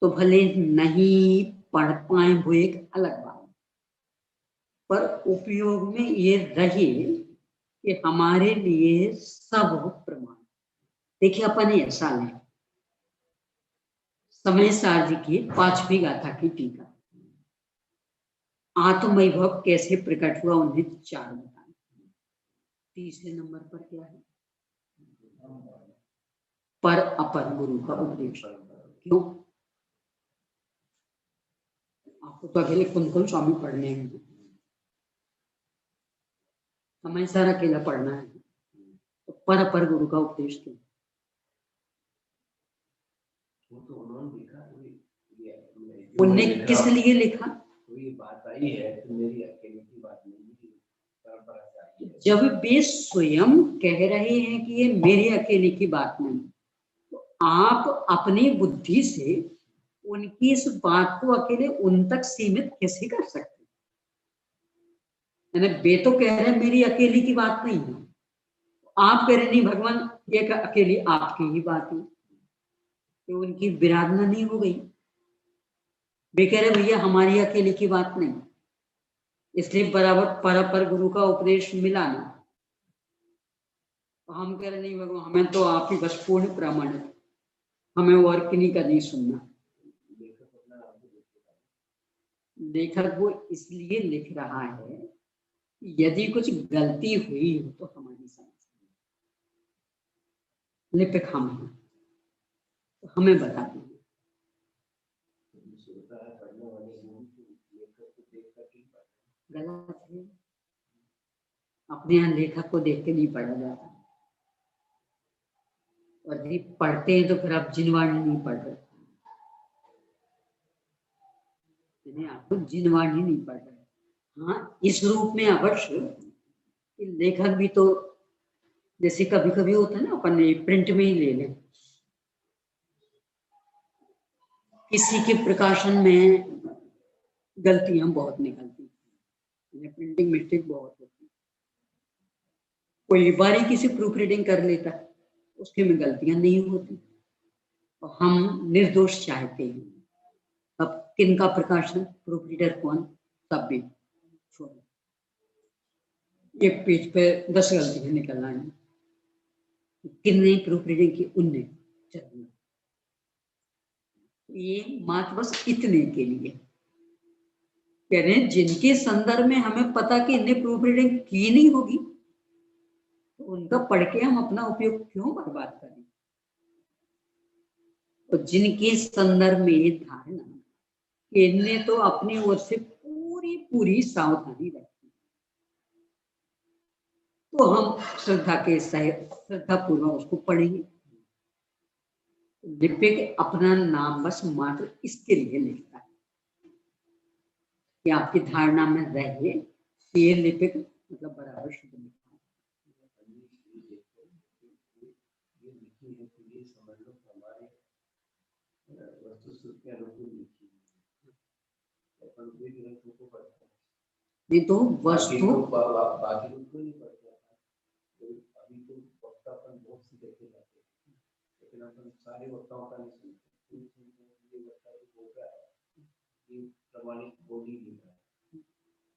तो भले नहीं पढ़ पाए वो एक अलग बात, पर उपयोग में ये रहे कि हमारे लिए सब प्रमाण। देखिए अपन ऐसा लें, समय सारजी की 5वीं गाथा की टीका, आत्मवैभव कैसे प्रकट हुआ उन्हें 4 बताएं। तीसरे नंबर पर क्या है? पर अपर गुरु का उपदेश। क्यों? आपको तो अकेले कुंतल स्वामी पढ़ने हैं, समय सारा अकेला पढ़ना है, तो पर अपर गुरु का उपदेश क्यों? वो तो उन्होंने लिखा, उनने किस लिए लिखा? तो ये बात आई है तो मेरी अकेले की बात नहीं, परंपरा से आई है। जब वे स्वयं कह रहे हैं कि ये मेरे अकेले की बात नहीं, तो आप अपनी बुद्धि से उनकी इस बात को अकेले उन तक सीमित कैसे कर सकते? यानी वे तो कह रहे हैं मेरी अकेली की बात नहीं है, आप कह रहे नहीं भगवान एक अकेली आपकी ही बात है, तो उनकी विराधना नहीं हो गई। वे कह रहे भैया हमारी अकेले की बात नहीं, इसलिए बराबर पर गुरु का उपदेश मिला ना। तो हम कह रहे नहीं भगवान हमें तो आप ही बस पूर्ण प्रामाणिक, हमें और किन्हीं का नहीं सुनना। लेखक वो इसलिए लिख रहा है यदि कुछ गलती हुई हो तो हमारी समझ, लिपिक हम हैं तो हमें बता दें। गलत है, अपने यहाँ लेखक को देख के नहीं पढ़ा जाता, और यदि पढ़ते हैं तो फिर आप जिनवाणी नहीं पढ़ रहे, आपको जिनवाणी नहीं पढ़ रहे। हाँ इस रूप में अवश्य लेखक भी तो, जैसे कभी कभी होता है ना, अपन प्रिंट में ही ले लें, किसी के प्रकाशन में गलतियां बहुत निकलती, प्रिंटिंग मिस्टेक बहुत होती, कोई बारीकी से प्रूफ रीडिंग कर लेता है, उसके में गलतियां नहीं होती, तो हम निर्दोष चाहते हैं। अब किन का प्रकाशन, प्रूफ रीडर कौन, सब भी छोड़ो, एक पेज पे 10 गलतियां निकल आनी, किन्ने प्रूफ रीडिंग की, उनने चलना। ये मात्र बस इतने के लिए कह रहे हैं, जिनके संदर्भ में हमें पता कि इन्हें प्रूफ रीडिंग की नहीं होगी, तो उनका पढ़ के हम अपना उपयोग क्यों बर्बाद करें। तो जिनके संदर्भ में ये धारणा कि इनने तो अपनी ओर से पूरी पूरी सावधानी रखी, तो हम श्रद्धा के सहित श्रद्धा पूर्वक उसको पढ़ेंगे। लिपिक अपना नाम बस मात्र इसके लिए लिखता है कि आपकी धारणा में रहे, ये लिपिक मतलब बराबर शुद्ध लिखता है। नहीं तो वस्तु बाकी तो नहीं पढ़ते, अभी तो वक्तापन बहुत से देखे जाते हैं, लेकिन अपन सारे वक्ताओं का नहीं सुनते, ये वक्ता हो गया ये प्रमाणिक बोली लिख रहा है,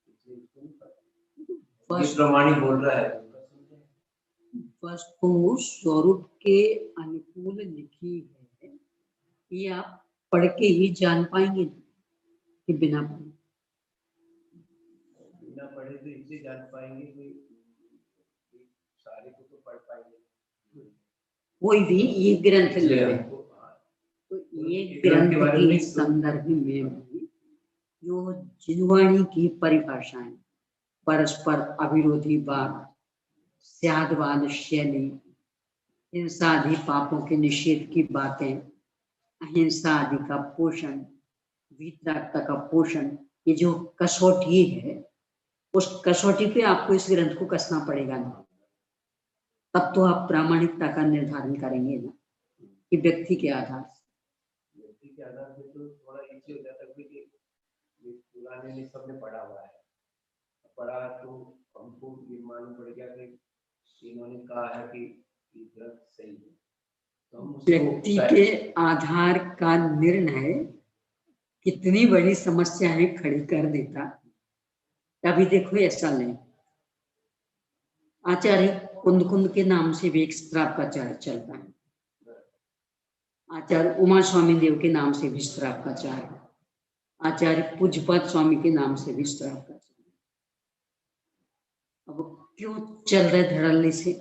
इसलिए इसको नहीं पढ़ते। ये प्रमाणी बोल रहा है। वस्तु स्वरूप के अनुकूल लिखी है, ये आप पढ़ के ही जान पाएंगे कि बिना पढ़े? बिना पढ़े तो इससे जान पाएंगे कि सारे को तो पढ़ पाएंगे। कोई भी ये ग्रंथ ले तो ये ग्रंथ के संदर्भ में भी जो जिनवाणी की परिभाषाएं, परस्पर अविरोधी वाद, स्यादवाद शैली, हिंसा आदि पापों के निषेध की बातें, अहिंसा आदि का पोषण, वीतरागता का पोषण, ये जो कसौटी है, उस कसौटी पे आपको इस ग्रंथ को कसना पड़ेगा ना, तब तो आप प्रामाणिकता का निर्धारण करेंगे ना कि व्यक्ति के आधार से तो थोड़ा इजी हो जाता है कि पुराने ने सबने पढ़ा हुआ है, पढ़ा तो हमको ये मालूम पड़ गया कि इन्होंने कहा है कि ये ग्रंथ सही है, तो व्यक्ति के आधार का निर्णय कितनी बड़ी समस्याएं खड़ी कर देता। अभी देखो ऐसा नहीं, आचार्य कुंद कुंद के नाम से भी एक श्राप का चार्य चलता है, आचार्य उमा स्वामी देव के नाम से भी श्राप का चार्य, आचार्य पूज्यपाद स्वामी के नाम से भी श्राप का चार्य। अब क्यों चल रहे धड़ल्ले से?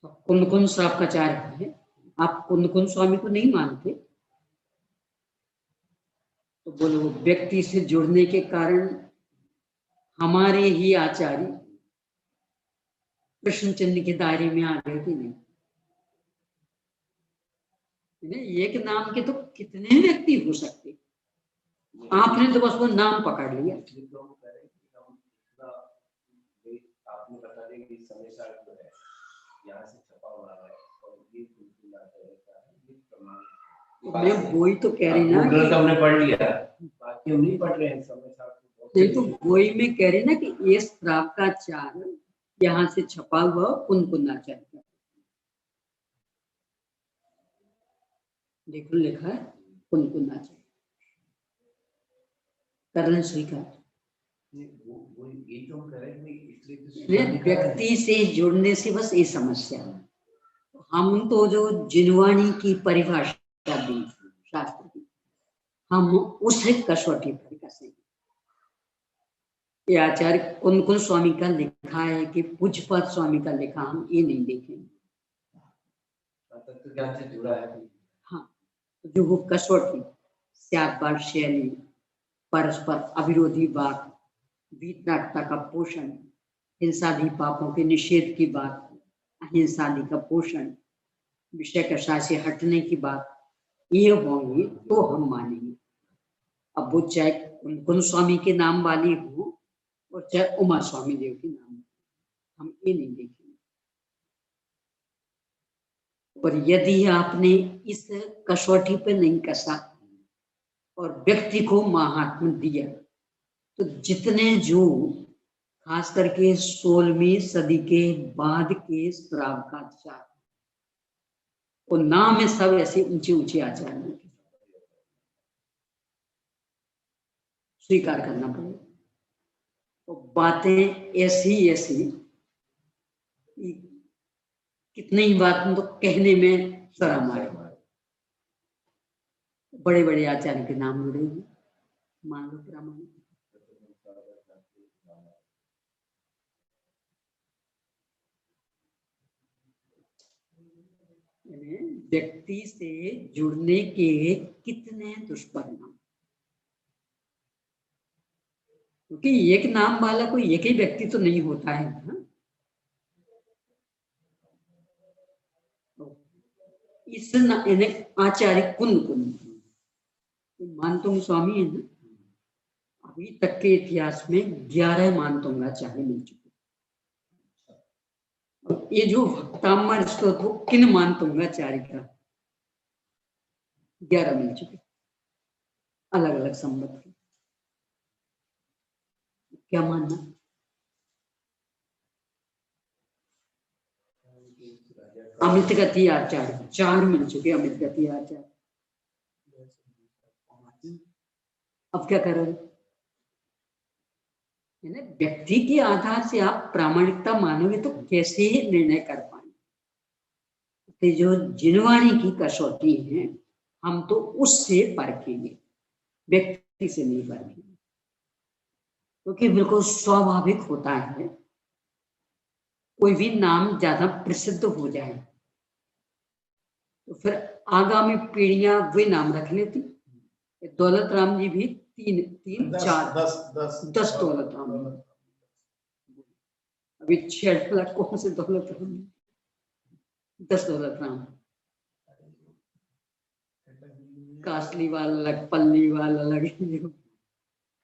कुंद कुंद श्राप का चार्य है, आप कुंद कुंद स्वामी को नहीं मानते तो बोले वो व्यक्ति से जुड़ने के कारण हमारे ही आचार्य कृष्णचंद्र के दायरे में आ गए कि नहीं? एक नाम के तो कितने व्यक्ति हो सकते, आपने तो बस वो नाम पकड़ लिया। आपने बता दें कि समय साल जो है यहाँ से छपा हुआ है और ये मैं वही तो कह रही ना कि हमने पढ़ लिया, बाकी हम नहीं पढ़ रहे हैं समय साल। नहीं तो वही मैं कह रही ना कि ये श्राप का चार्य यहाँ से छपा हुआ कुंद कुंदाचार्य का, देखो लिखा है कुंद कुंदाचार्य, कर लें स्वीकार। व्यक्ति से जुड़ने से बस ये समस्या है। हम तो जो जिनवाणी की परिभाषा दी शास्त्र की, हम उस कसौटी पर कसेंगे। ये आचार्य कुंद कुंद स्वामी का लिखा है कि पूज्यपाद स्वामी का लिखा, हम ये नहीं देखेंगे। हाँ, जो वो कसौटी, स्यादवाद शैली, परस्पर अविरोधी बात, वीतरागता का पोषण, हिंसादि पापों के निषेध की बात, अहिंसादि का पोषण, विषय कषाय से हटने की बात, ये होंगी तो हम मानेंगे। अब वो चाहे कुंद कुंद स्वामी के नाम वाली हो और चाहे उमा स्वामी देव के नाम, हम ये नहीं देखेंगे। और यदि आपने इस कसौटी पे नहीं कसा और व्यक्ति को महात्म दिया, तो जितने जो खास करके 16वीं सदी के बाद के श्राव का आचार्य, वो नाम है सब ऐसे ऊंचे ऊंचे आचार्य स्वीकार करना पड़ेगा। तो बातें ऐसी ऐसी, कितनी ही बात तो कहने में शर्म आए। बड़े बड़े आचार्य के नाम जुड़ेंगे, मान लो प्रामाणिक। व्यक्ति से जुड़ने के कितने दुष्परिणाम, क्योंकि एक नाम वाला कोई एक ही व्यक्ति तो नहीं होता है ना। इस आचार्य कुंद कुंद मानतों स्वामी है ना, अभी तक के इतिहास में 11 मानतों आचार्य मिल चुके। ये जो भक्तामर स्तोत्र किन मानतों आचार्य का 11 मिल चुके, अलग अलग संबंध के। क्या मानना? अमित गति आचार्य 4 मिल चुके, अमित गति आचार्य। अब क्या करोगे? यानी व्यक्ति के आधार से आप प्रामाणिकता मानोगे तो कैसे ही निर्णय कर पाएंगे। तो जो जिनवाणी की कसौटी है हम तो उससे परखेंगे, व्यक्ति से नहीं परखेंगे, क्योंकि बिल्कुल स्वाभाविक होता है कोई भी नाम ज्यादा प्रसिद्ध हो जाए तो फिर आगामी पीढ़ियां वे नाम रख लेती। दौलत राम जी भी तीन तीन चार 10 दौलत राम, अभी 6 लाख कौन से दौलत राम, 10 दौलत राम, कासली वाला अलग, पल्ली वाला अलग,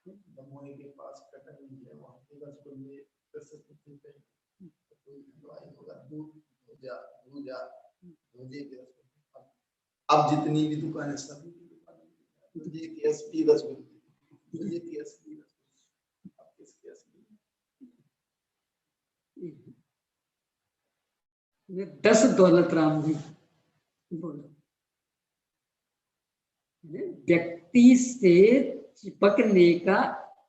दमोह के पास कटनी है, वहाँ के रसगुल्ले प्रसिद्ध थे। कोई हलवाई होगा, दूजे के रसगुल्ले। अब जितनी भी दुकानें, सभी की दुकानें दूजे के असली रसगुल्ले, दूजे के असली रसगुल्ले। अब किसके असली? 10 दौलत राम जी बोलो। व्यक्ति से चिपकने का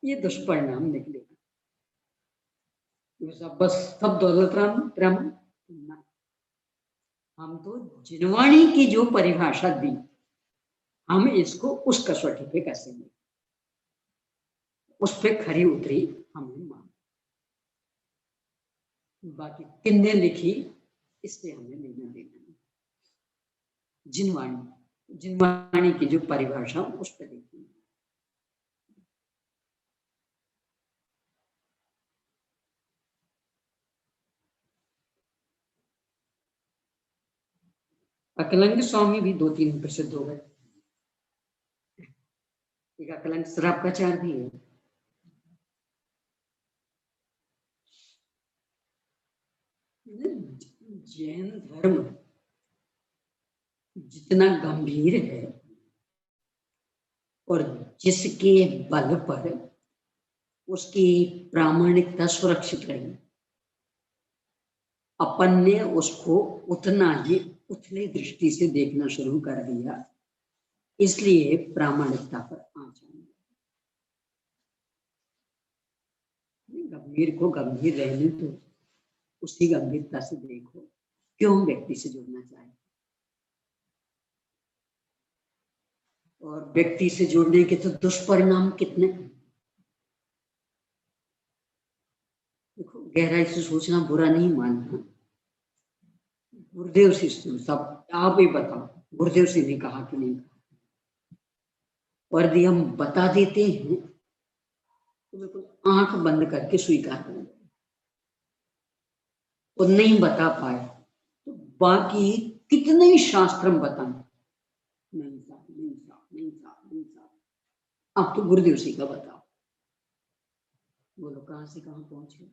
ये दुष्परिणाम निकलेगा। बस सब दौलत राम ब्राह्मण, हम तो जिनवाणी की जो परिभाषा दी हम इसको उस कसौटी पे कसेंगे, उस पे खरी उतरी हमें मान। बाकी किन्ने लिखी इससे हमें लेना देना नहीं। जिनवाणी की जो परिभाषा उस पर देखेंगे। अकलंग स्वामी भी 2-3 प्रसिद्ध हो गए। एक अकलंग शराब का चार भी है। जैन धर्म जितना गंभीर है और जिसके बल पर उसकी प्रामाणिकता सुरक्षित रही, अपन ने उसको उतना ही उथली दृष्टि से देखना शुरू कर दिया, इसलिए प्रामाणिकता पर आँच आने लगी। गंभीर को गंभीर रहने तो उसी गंभीरता से देखो, क्यों व्यक्ति से जुड़ना चाहे। और व्यक्ति से जुड़ने के तो दुष्परिणाम कितने। देखो, गहराई से सोचना, बुरा नहीं मानना। गुरुदेव से सब आप ही बताओ, गुरुदेव से नहीं कहा कि नहीं कहा, और यदि हम बता देते हैं तो बिल्कुल आंख बंद करके स्वीकार कर लें, और नहीं बता पाए तो बाकी कितने ही शास्त्र हम बताएं, नहीं साहब, नहीं साहब, नहीं साहब, नहीं साहब। अब तो गुरुदेव जी का बताओ, बोलो कहां से कहां पहुंचे।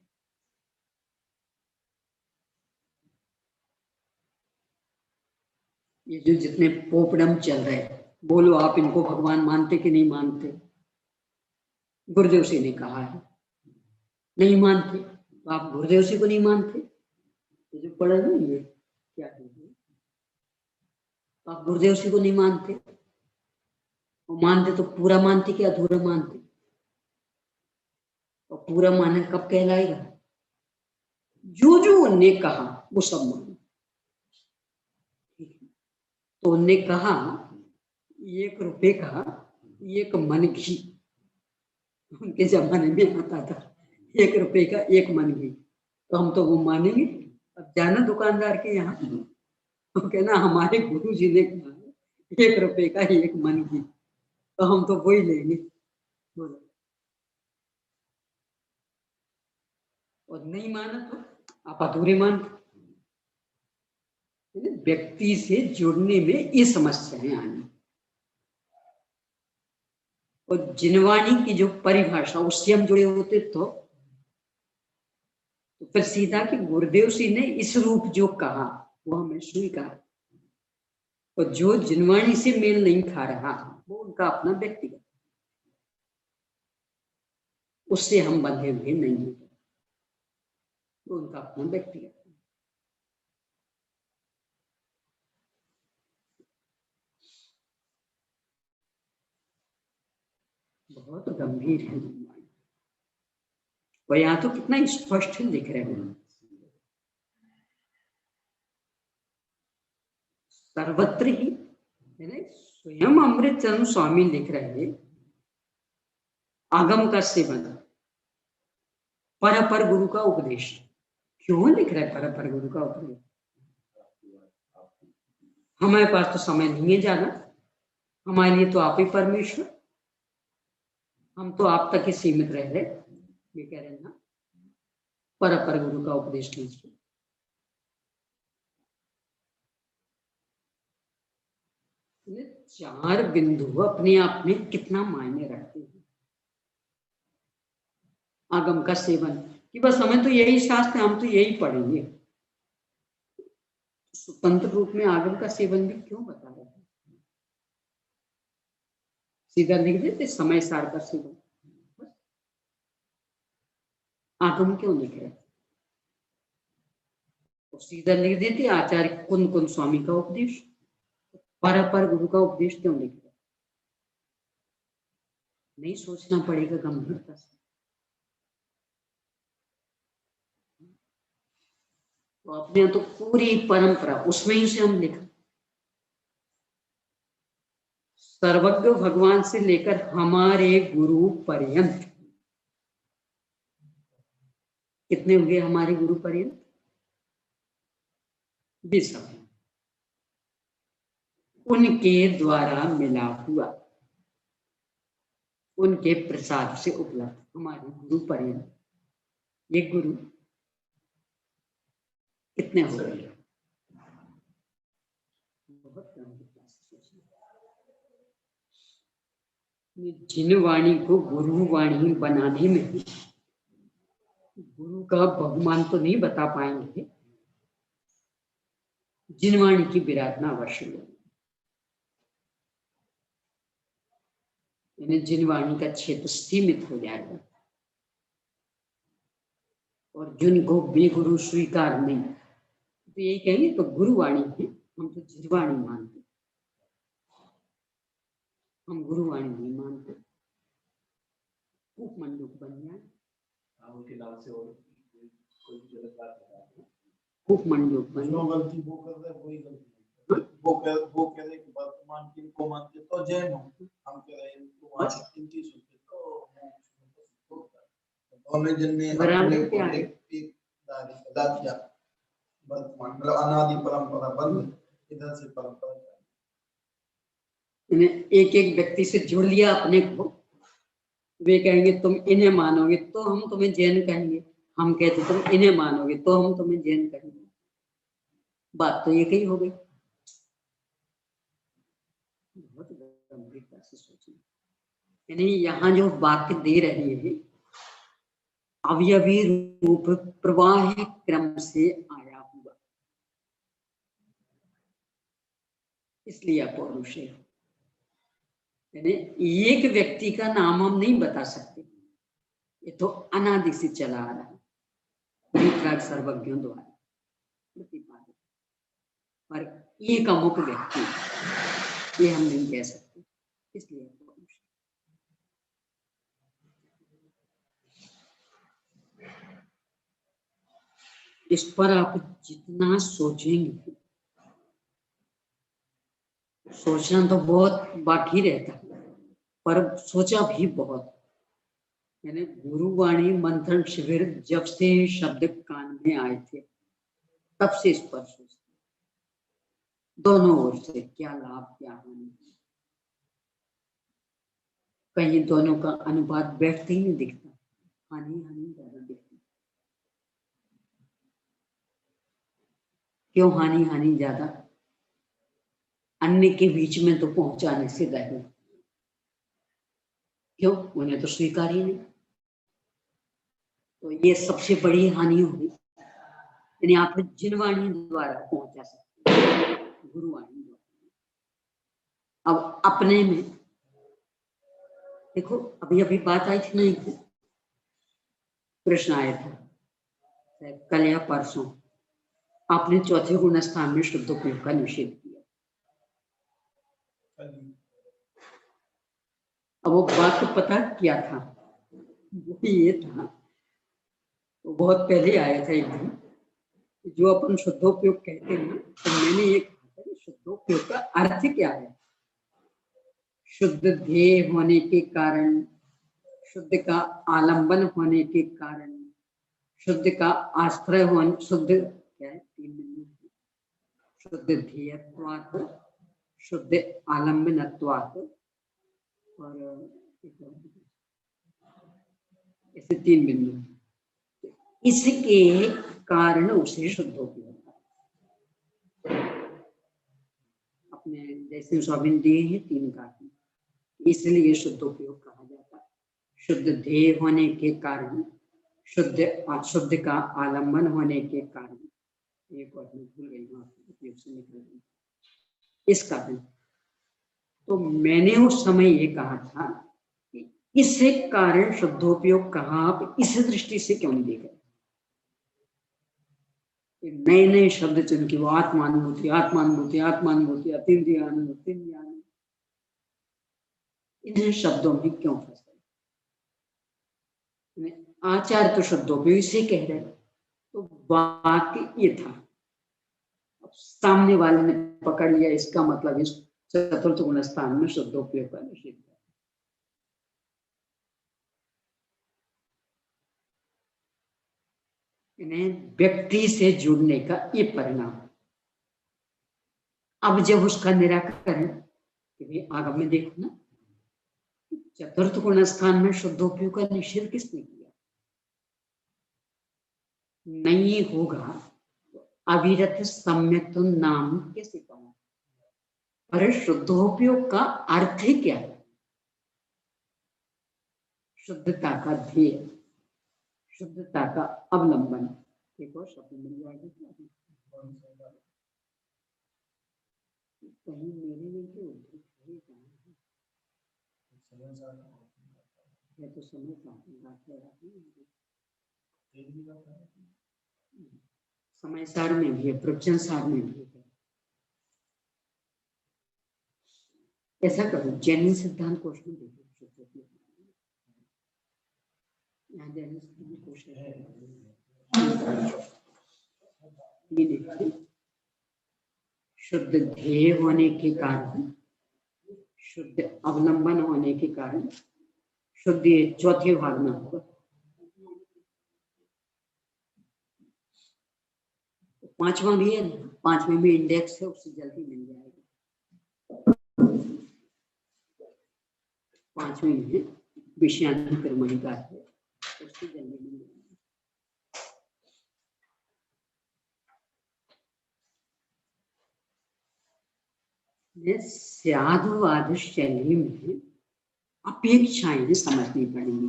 ये जो जितने पोपडम चल रहे, बोलो आप इनको भगवान मानते कि नहीं मानते। गुरुदेव जी ने कहा है, नहीं मानते तो आप गुरुदेव जी को नहीं मानते। ये जो पढ़ा ना, ये क्या है, तो आप गुरुदेव जी को नहीं मानते, और मानते तो पूरा मानते कि अधूरा मानते। और पूरा मानना कब कहलाएगा, जो जो उनने कहा वो सब मानो। तो उनने कहा 1 रुपए का 1 मन घी, उनके जमाने में आता था 1 रुपए का 1 मन घी, तो हम तो वो मानेंगे। अब जाना दुकानदार के यहाँ, तो कहना हमारे गुरु जी ने कहा 1 रुपए का 1 मन घी, तो हम तो वही लेंगे। बोलो, और नहीं माना तो आप अधूरे मानते। व्यक्ति से जुड़ने में ये समस्याएं आनी, और जिनवाणी की जो परिभाषा उससे हम जुड़े होते तो फिर सीधा कि गुरुदेव जी ने इस रूप जो कहा वो हमें स्वीकार, और जो जिनवाणी से मेल नहीं खा रहा वो उनका अपना व्यक्तिगत, उससे हम बंधे हुए नहीं है, वो उनका अपना व्यक्तिगत। बहुत गंभीर है जिनवाणी। और यहाँ तो कितना स्पष्ट लिख रहे हैं, सर्वत्र ही, है ना। स्वयं अमृतचंद स्वामी लिख रहे हैं, आगम का सेवन, पर गुरु का उपदेश। क्यों लिख रहे हैं पर गुरु का उपदेश? हमारे पास तो समय नहीं है जाना, हमारे लिए तो आप ही परमेश्वर, हम तो आप तक ही सीमित रह रहे, ये कह रहे हैं ना, पर गुरु का उपदेश लीजिए। चार बिंदु अपने आप में कितना मायने रखते हैं। आगम का सेवन कि बस हमें तो यही शास्त्र, हम तो यही पढ़ेंगे, स्वतंत्र रूप में आगम का सेवन भी क्यों बता रहे हैं? सीधा लिख देते समय सार का सेवन, आगम क्यों लिख रहे? तो सीधा लिख देते आचार्य कुंद कुंद स्वामी का उपदेश, पर गुरु का उपदेश क्यों लिख रहे? नहीं सोचना पड़ेगा गंभीरता से। तो अपने तो पूरी परंपरा उसमें ही से हम लिखा, सर्वज्ञ भगवान से लेकर हमारे गुरु पर्यंत, कितने हो गए हमारे गुरु पर्यंत? 20। उनके द्वारा मिला हुआ, उनके प्रसाद से उपलब्ध हमारे गुरु पर्यंत, ये गुरु कितने हो गए? बहुत जिन वाणी को गुरु वाणी बनाने में गुरु का बहुमान तो नहीं बता पाएंगे, जिन वाणी की विराधना अवश्य होगी, यानी जिन वाणी का क्षेत्र सीमित हो जाएगा, और जिनको बेगुरु स्वीकार नहीं, तो यही कहेंगे तो गुरुवाणी है, हम तो जिनवाणी मानते, हम गुरुवाणी नहीं मानते। उपमंडूक बन जाए, उनके नाम से और कोई गलत बात बता, उपमंडूक बन जो गलती वो कर रहे वही गलती, वो कह रहे कि वर्तमान किनको मानते तो जैन हो, हम कह रहे हैं इनको इनकी सुनते तो दोनों जन ने अपने को एक दारी अदा किया, वर्तमान मतलब अनादि परंपरा बंद, इधर से परंपरा एक एक व्यक्ति से जुड़ लिया अपने को, वे कहेंगे तुम इन्हें मानोगे तो हम तुम्हें जैन कहेंगे, हम कहते तुम इन्हें मानोगे तो हम तुम्हें जैन कहेंगे। बात तो एक ही हो गई। बहुत गंभीरता से सोचना, यानी यहाँ जो वाक्य दे रहे हैं अवयवी रूप प्रवाह क्रम से आया हुआ, इसलिए अपौरुष है। यानी एक व्यक्ति का नाम हम नहीं बता सकते, ये तो अनादि से चला आ रहा है, सर्वज्ञों द्वारा प्रतिपादित, पर एक अमुक व्यक्ति ये हम नहीं कह सकते, इसलिए इस पर आप जितना सोचेंगे, सोचना तो बहुत बाकी रहता है, पर सोचा भी बहुत। यानी गुरुवाणी मंथन शिविर जब से शब्द कान में आए थे तब से इस पर सोचते, दोनों ओर से क्या लाभ क्या हानि, कहीं दोनों का अनुपात बैठते ही नहीं दिखता, हानि ज्यादा दिखती। क्यों हानि ज्यादा? अन्य के बीच में तो पहुंचाने से रहे, क्यों? उन्हें तो स्वीकार ही नहीं, तो ये सबसे बड़ी हानि होगी। यानी आप जिनवाणी द्वारा पहुंचा सकते हैं, गुरुवाणी द्वारा। अब अपने में देखो, अभी बात आई थी ना, एक प्रश्न आया था कल या परसों, आपने चौथे गुण स्थान में शुद्ध उपयोग का निषेध किया। अब वो बात तो पता क्या था, वो ये था तो बहुत पहले आया था एक दिन, जो अपन शुद्धोपयोग कहते हैं, तो मैंने ये कहा था कि शुद्धोपयोग का अर्थ क्या है। शुद्ध ध्येय होने के कारण, शुद्ध का आलंबन होने के कारण, शुद्ध का आश्रय होने, शुद्ध क्या है, 3 बिंदु, शुद्ध ध्येयत्वात्, शुद्ध आलंबनत्वात् और ऐसे 3 बिंदु। इसके कारण उसे शुद्धोपयोग अपने जैसे स्वाभिन दिए हैं 3 कारण, इसलिए शुद्धोपयोग कहा जाता है। शुद्ध ध्येय होने के कारण, शुद्ध का आलंबन होने के कारण, एक और मैं भूल गई हूँ, उपयोग से निकल गई, इस कारण। तो मैंने उस समय ये कहा था कि इस कारण शुद्धोपयोग कहा, आप इस दृष्टि से क्यों नहीं देख रहे। नए नए शब्द चुन के वो आत्मानुभूति, आत्मानुभूति, आत्मानुभूति, अतीन्द्रियानुभूति, इन शब्दों में क्यों फंस गए। आचार्य तो शुद्धोपयोग से कह रहे, तो वाक्य ये था। अब सामने वाले ने पकड़ लिया, इसका मतलब इस चतुर्थ गुण स्थान में शुद्धोपयोग का निषेध है। इन्हें व्यक्ति से जुड़ने का ये परिणाम। अब जब उसका निराकरण, आगम में देखो ना, चतुर्थ गुण स्थान में शुद्धोपयोग का निषेध किसने किया। नहीं होगा तो अविरत सम्यक तो नाम कैसे कहूं। पर शुद्धोपयोग का अर्थ क्या है। शुद्धता का ध्येय, शुद्धता का अवलंबन। एक और शब्द मिल जाएगा कहीं मेरे में तो समय समय सार में भी है, प्रवचन सार में भी है। ऐसा करो, जैन सिद्धांत कोश में देखो, यहाँ जैन सिद्धांत कोश है, ये देखिए, शुद्ध ध्येय होने के कारण, शुद्ध अवलंबन होने के कारण, शुद्ध चौथे भाग में होगा। पांचवा भी है, पांचवें में इंडेक्स है, उससे जल्दी मिल जाएगा। पांचवें में विषयांतर मणिका है, उससे जल्दी मिल जाएगा। साधुवाद शैली में अपेक्षाएं समझनी पड़ेंगी,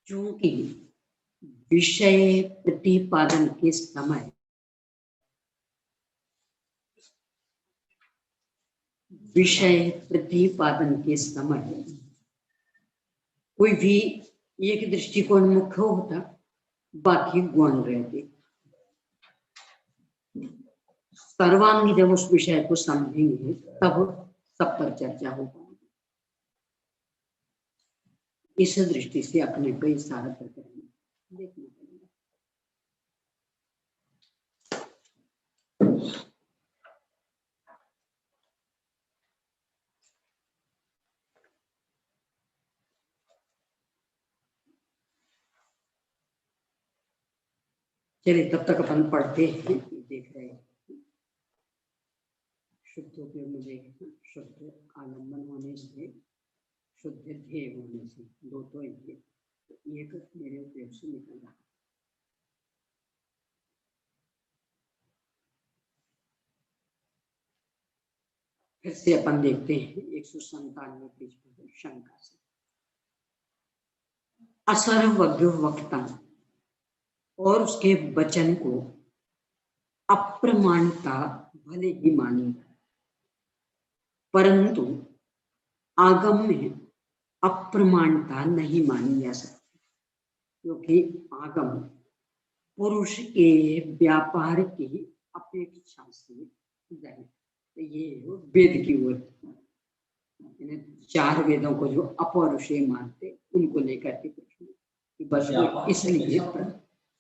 क्योंकि विषय प्रतिपादन के समय कोई भी एक दृष्टिकोण मुख्य होता, बाकी गौण रहते। सर्वांगी जब उस विषय को समझेंगे तब सब पर चर्चा हो पाएगी। इस दृष्टि से अपने को इशारा करके देखना पड़ेगा। चलिए तब तक अपन पढ़ते हैं, देख रहे हैं। शुद्धोपयोग में देखना, शुद्ध आलंबन होने से, शुद्ध ध्येय होने से, दो तो ये, एक मेरे उपयोग से निकल रहा। फिर से अपन देखते हैं 197 पेज पर शंका से। असर्वज्ञ वक्ता और उसके वचन को अप्रमाणता भले ही मानी, परंतु आगम में अप्रमाणता नहीं मानी जा सकती, क्योंकि आगम पुरुष के व्यापार की अपेक्षा से जाए। तो ये वेद की ओर, 4 वेदों को जो अपौरुषेय मानते, उनको लेकर के प्रश्न कि बस वो इसलिए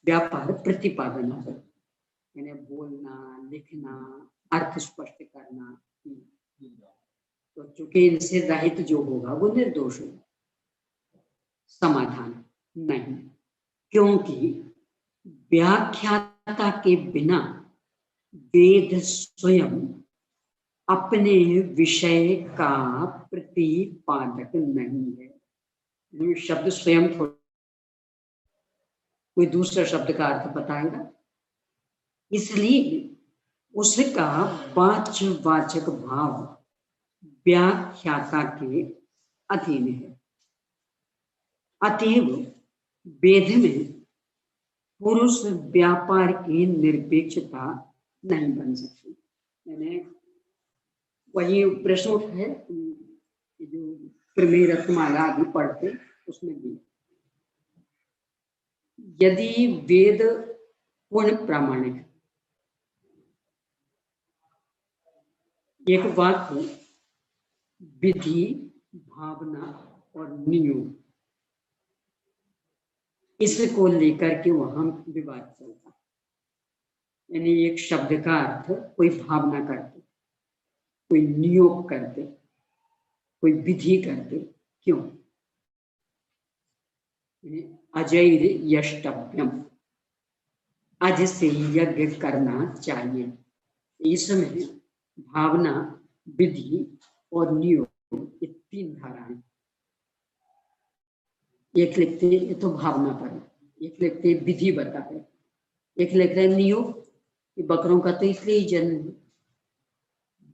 व्यापार प्रतिपादन है, यानी बोलना, लिखना, अर्थ स्पष्ट करना। तो चूंकि इनसे रहित जो होगा वो निर्दोष होगा। समाधान नहीं, क्योंकि व्याख्याता के बिना वेद स्वयं अपने विषय का प्रतिपादक नहीं है। शब्द स्वयं कोई दूसरा शब्द का अर्थ बताएगा, इसलिए उसका वाच्यवाचक भाव व्याख्याता के अधीन है। अतएव वेद में पुरुष व्यापार की निरपेक्षता नहीं बन सकती। यानी वही प्रश्न उठा है जो प्रमेय रत्नमाला आदि पढ़ते उसमें भी, यदि वेद पूर्ण प्रामाणिक है, एक वाक्य विधि, भावना और नियोग, इसको लेकर के वहां विवाद चलता है। यानी एक शब्द का अर्थ कोई भावना करते, कोई नियोग करते, कोई विधि करते, क्यों? अजैर यष्टव्यम, अज से यज्ञ करना चाहिए। इसमें भावना, विधि और नियोग, ये तीन धाराएं। एक लिखते ये तो भावना पर, एक लिखते विधि बता है, एक लिख रहे नियोग कि बकरों का तो इसलिए ही जन्म है,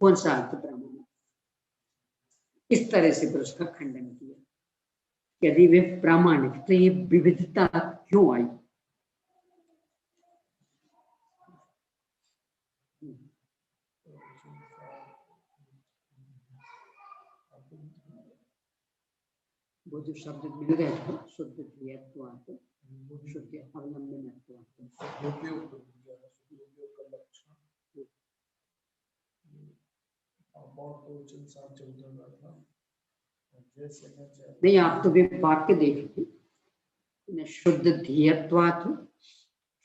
कौन सा अर्थ ब्राह्मण। इस तरह से फिर उसका खंडन किया। यदि वे प्रामाणिक तो ये विविधता क्यों आई? वो जो शब्द मिल गए थे, शुद्ध ध्येयत्वात्, शुद्ध अवलंबनत्वात्, नहीं आप तो वे वाक्य देखिए, शुद्ध ध्येयत्वात्,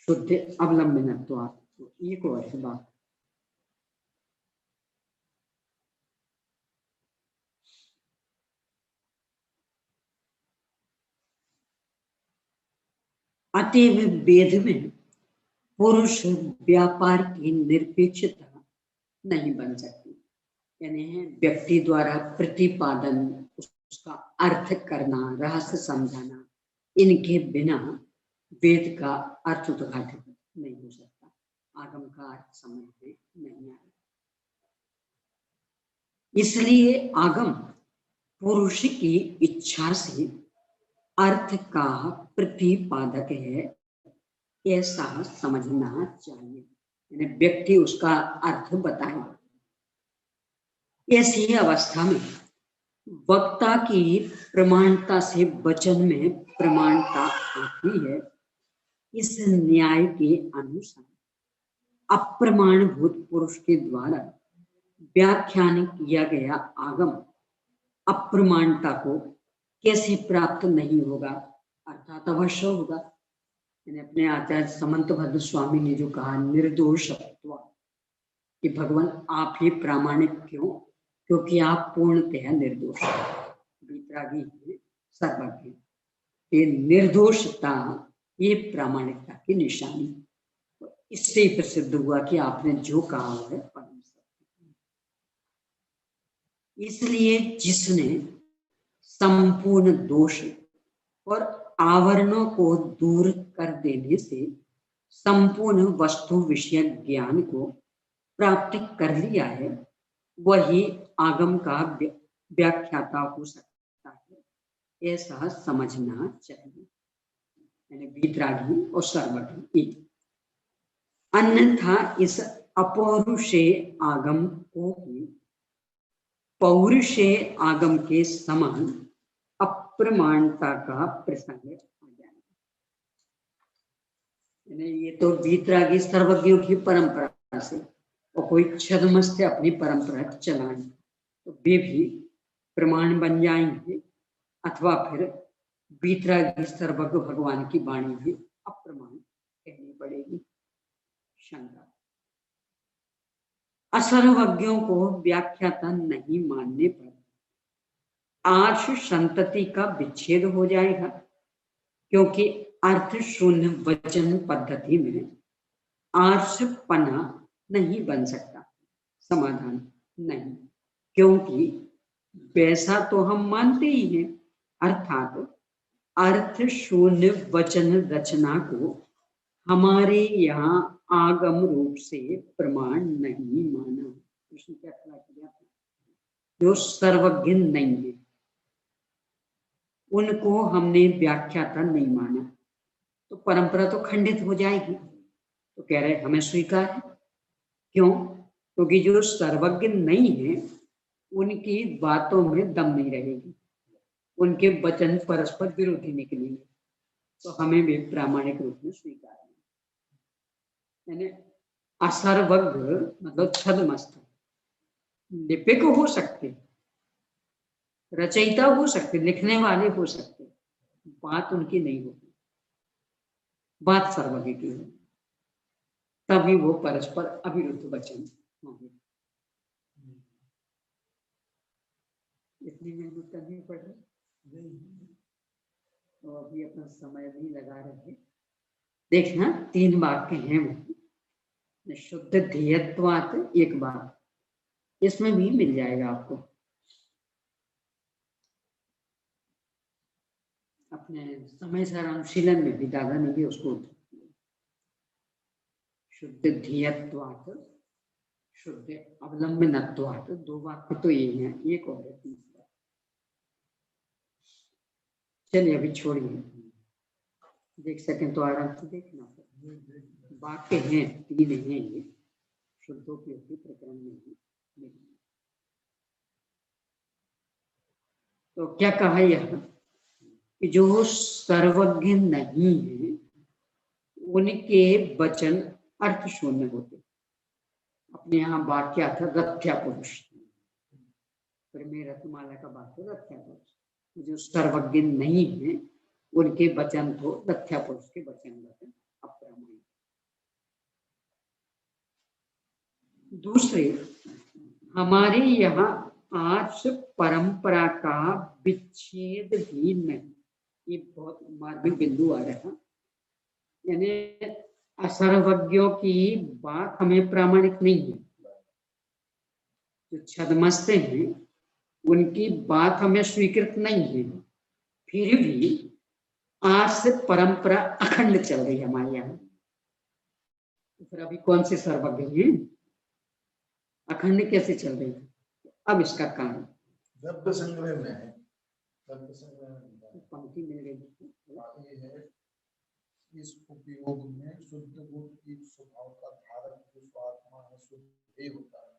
शुद्ध अवलंबनत्वात्, एक और है बात। अतएव वेद में पुरुष व्यापार की निरपेक्षता नहीं बन सकती। यानी व्यक्ति द्वारा प्रतिपादन, उसका अर्थ करना, रहस्य समझाना, इनके बिना वेद का अर्थ उद्घाटित नहीं हो सकता, आगम का अर्थ समझ में नहीं आएगा। इसलिए आगम पुरुष की इच्छा से अर्थ का प्रतिपादक है, ऐसा समझना चाहिए। यानी व्यक्ति उसका अर्थ बताए। ऐसी अवस्था में वक्ता की प्रमाणता से वचन में प्रमाणता आती है। इस न्याय के अनुसार अप्रमाणभूत पुरुष के द्वारा व्याख्यान किया गया आगम अप्रमाणता को कैसे प्राप्त नहीं होगा, अर्थात अवश्य होगा। मैंने अपने आचार्य समंतभद्र स्वामी ने जो कहा निर्दोषत्व, कि भगवान आप ही प्रामाणिक क्यों? क्योंकि आप पूर्णतः निर्दोष, वितरागी है, सर्वज्ञ। ये निर्दोषता ये प्रामाणिकता की निशानी। तो इससे ही प्रसिद्ध हुआ कि आपने जो कहा है परम सत्य। इसलिए जिसने संपूर्ण दोष और आवरणों को दूर कर देने से संपूर्ण वस्तु विषय ज्ञान को प्राप्त कर लिया है, वही आगम का व्याख्याता हो सकता है, ऐसा समझना चाहिए। यानी वीतरागी और सर्वज्ञ। अन्यथा इस अपौरुषे आगम को ही पौरुषे आगम के समान अप्रमाणता का प्रसंग आ जाएगा। ये तो वीतरागी सर्वज्ञों की परंपरा से, और कोई छद्मस्त अपनी परंपरा चलाएं तो वे भी प्रमाण बन जाएंगे, अथवा फिर वीतरागी सर्वज्ञ भगवान की वाणी भी अप्रमाण कहनी पड़ेगी। शंका, असर्वज्ञों को व्याख्याता नहीं मानने पर आर्ष संतति का विच्छेद हो जाएगा, क्योंकि अर्थ शून्य वचन पद्धति में आर्ष पना नहीं बन सकता। समाधान, नहीं, क्योंकि वैसा तो हम मानते ही हैं, अर्थात अर्थ शून्य वचन रचना को हमारे यहाँ आगम रूप से प्रमाण नहीं माना। कृष्ण क्या किया था? जो सर्वज्ञ नहीं है उनको हमने व्याख्याता नहीं माना, तो परंपरा तो खंडित हो जाएगी। तो कह रहे हमें स्वीकार है। क्यों? क्योंकि जो सर्वज्ञ नहीं है उनकी बातों में दम नहीं रहेगी, उनके वचन परस्पर विरोधी निकलेंगे, तो हमें भी प्रामाणिक रूप में स्वीकार है। यानी असर्वज्ञ मतलब छद्मस्थ, लिपिक हो सकते, रचयिता हो सकते, लिखने वाले हो सकते, बात उनकी नहीं होगी, बात सर्वज्ञ की होगी, तभी वो परस्पर अविरुद्ध वचन होंगे। इतनी मेहनत करनी पड़ रही, तो अभी अपना समय भी लगा रहे। देखना 3 वाक्य हैं वो, शुद्ध ध्येयत्वात् एक बात, इसमें भी मिल जाएगा आपको। अपने समय सार अनुशीलन में भी दादा ने भी उसको शुद्ध ध्येयत्वात् शुद्ध अवलंबनत्वात् 2 वाक्य तो ये हैं, एक और है तीसरा। चलिए अभी छोड़िए, देख सकें तो आराम से देखना। वाक्य हैं 3 हैं ये, शुद्धोपयोगी प्रकरण में ही। तो क्या कहा यह कि जो सर्वज्ञ नहीं है उनके वचन अर्थ शून्य होते। अपने यहाँ वाक्य था रथ्या पुरुष, में रत्नमाला का वाक्य रथ्या पुरुष। जो सर्वज्ञ नहीं है उनके वचन तो रथ्या पुरुष के वचन अप्रमाण। दूसरे, हमारे यहाँ आर्ष परंपरा का विच्छेद भी नहीं, ये बहुत मार्मिक बिंदु आ रहा है। यानी असर्वज्ञों की बात हमें प्रामाणिक नहीं है, जो छद्मस्थ हैं उनकी बात हमें स्वीकृत नहीं है, फिर भी आर्ष परंपरा अखंड चल रही है हमारे यहाँ। तो फिर अभी कौन से सर्वज्ञ हैं? अखंड कैसे चल रही है? अब इसका कारण द्रव्य संग्रह में है, द्रव्य संग्रह में पंक्ति मिल गई है। इस उपयोग में शुद्ध गुण की स्वभाव का धारक जो स्वात्मा है शुद्ध ध्येय होता है।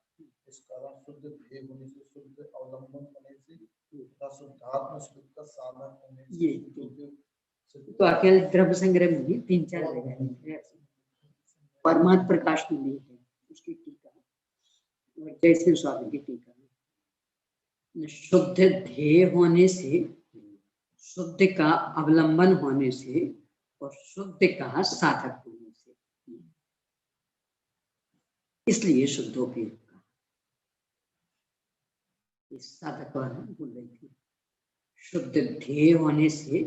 इस कारण शुद्ध ध्येय होने से, शुद्ध अवलंबन होने से तथा शुद्धात्म शुद्ध का साधन होने से, ये तो अकेले द्रव्य संग्रह में भी 3-4 जगह है। परमात्म प्रकाश में नहीं है, उसकी टीका और जैसे स्वामी की टीका शुद्ध ध्येय होने से, शुद्ध का अवलंबन होने से और शुद्ध का साधक होने से, इसलिए शुद्धोपयोग का इस साधक वाला बोल रही थी। शुद्ध ध्येय होने से,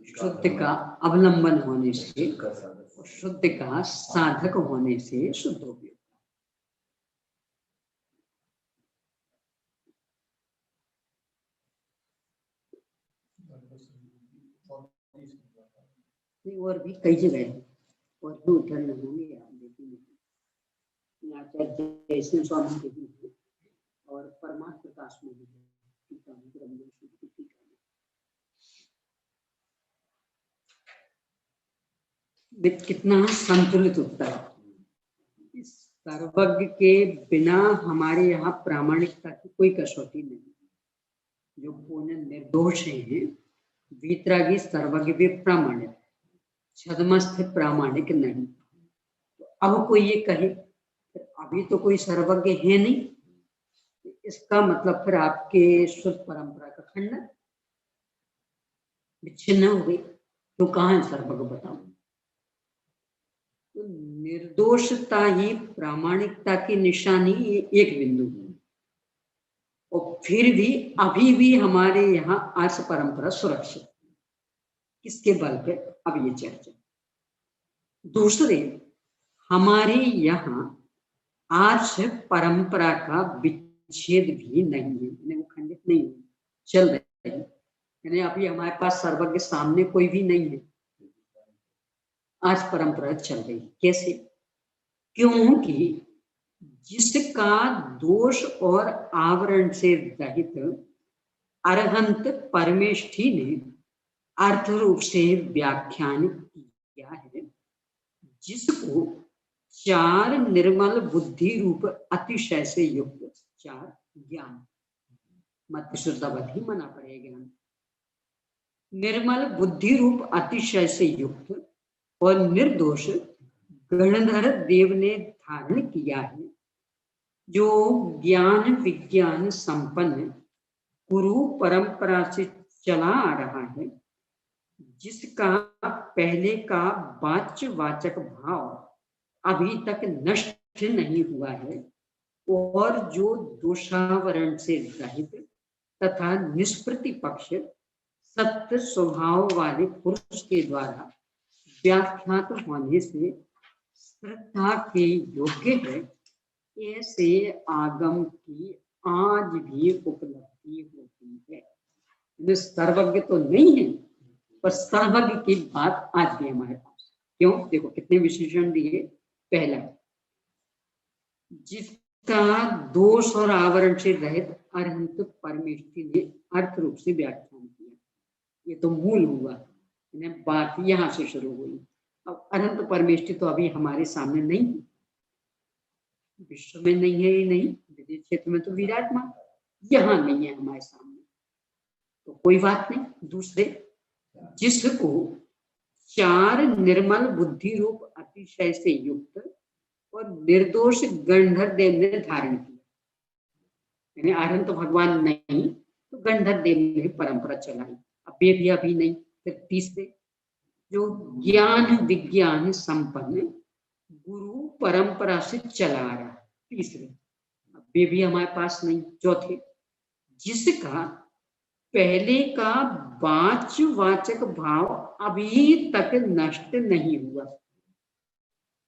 शुद्ध का अवलंबन होने से और शुद्ध का साधक होने से शुद्धोपयोग। और भी कई जगह है, और भी उदाहरण होंगे आप देखेंगे। आचार्य जयसिंह स्वामी के भी है और परमात्म प्रकाश में भी है। कितना संतुलित उत्तर। इस सर्वज्ञ के बिना हमारे यहाँ प्रामाणिकता की कोई कसौटी नहीं। जो पूर्ण निर्दोष हैं, वीतरागी सर्वज्ञ भी प्रामाणिक, छद्मस्थ प्रामाणिक नहीं। तो अब कोई ये कहे अभी तो कोई सर्वज्ञ है नहीं, इसका मतलब फिर आपके शुद्ध परंपरा का खंडन। विच्छिन्न हो गई। तो कहाँ है सर्वज्ञ बताओ। तो निर्दोषता ही प्रामाणिकता की निशानी, ये एक बिंदु है। और फिर भी अभी भी हमारे यहाँ आर्ष परंपरा सुरक्षित, किसके बल पे, अब ये चर्चा। दूसरे, हमारे यहाँ आर्ष परंपरा का विच्छेद भी नहीं है, यानी वो खंडित नहीं है, चल रही है। यानी अभी हमारे पास सर्वज्ञ सामने कोई भी नहीं है, आर्ष परंपरा चल रही है। कैसे? क्योंकि जिसका दोष और आवरण से रहित अरहंत परमेष्ठी ने अर्थ रूप से व्याख्यान किया है, जिसको चार निर्मल बुद्धि रूप अतिशय से युक्त चार ज्ञान, मत शुद्धवधि मना पड़े ज्ञान, निर्मल बुद्धि रूप अतिशय से युक्त और निर्दोष गणधर देव ने धारण किया है, जो ज्ञान विज्ञान संपन्न गुरु परंपरा से चला आ रहा है, जिसका पहले का वाच्य वाचक भाव अभी तक नष्ट नहीं हुआ है, और जो दोषावरण से रहित तथा निष्प्रतिपक्ष सत्य स्वभाव वाले पुरुष के द्वारा व्याख्यात होने से श्रद्धा के योग्य है, ऐसे आगम की आज भी उपलब्धि होती है। सर्वज्ञ तो नहीं है, पर सर्वज्ञ की बात आज भी हमारे पास। क्यों? देखो कितने विशेषण दिए। पहला, जिसका दोष और आवरण से रहित अरहंत परमेष्ठी ने अर्थ रूप से व्याख्यान किया, ये तो मूल हुआ, बात यहां से शुरू हुई। अब अनंत परमेष्ठी तो अभी हमारे सामने नहीं है, विश्व में नहीं है ही नहीं, विदेश क्षेत्र में तो विराजमान, यहाँ नहीं है हमारे सामने, तो कोई बात नहीं। दूसरे, जिसको चार निर्मल बुद्धि रूप अतिशय से युक्त और निर्दोष गंधर्व देव ने धारण किया, यानी आरंभ तो भगवान नहीं, तो गंधर्व देव ने परंपरा चलाई, अब ये भी अभी नहीं। फिर तीसरे, जो ज्ञान विज्ञान संपन्न गुरु परंपरा से चला आ रहा है, तीसरे, अब ये भी हमारे पास नहीं। चौथे, जिसका पहले का वाच्य वाचक भाव अभी तक नष्ट नहीं हुआ,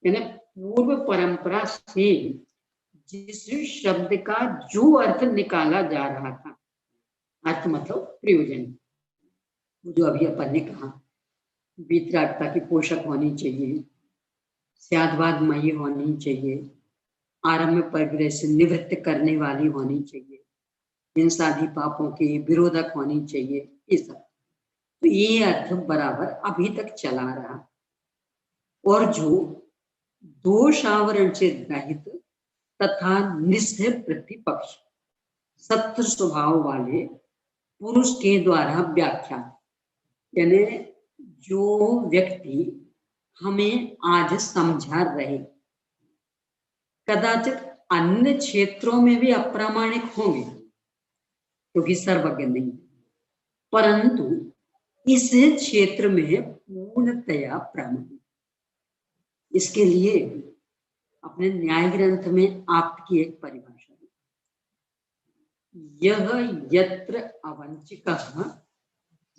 यानी पूर्व परंपरा से जिस शब्द का जो अर्थ निकाला जा रहा था, अर्थ मतलब प्रयोजन, जो अभी अपन ने कहा, वीतरागता की पोषक होनी चाहिए, स्यादवादमयी होनी चाहिए, आरम्भ परिग्रह से निवृत्त करने वाली होनी चाहिए, हिंसादि पापों के विरोधक होनी चाहिए, ये सब, तो ये अर्थ बराबर अभी तक चला रहा। और जो दोष आवरण से रहित तथा निश्चय प्रतिपक्ष सत्य स्वभाव वाले पुरुष के द्वारा व्याख्या, यानी जो व्यक्ति हमें आज समझा रहे, कदाचित अन्य क्षेत्रों में भी अप्रामाणिक होंगे क्योंकि सर्वज्ञ नहीं, परंतु इस क्षेत्र में पूर्णतया प्रामाणिक। इसके लिए अपने न्याय ग्रंथ में आपकी एक परिभाषा है, यह यत्र अवंचिकः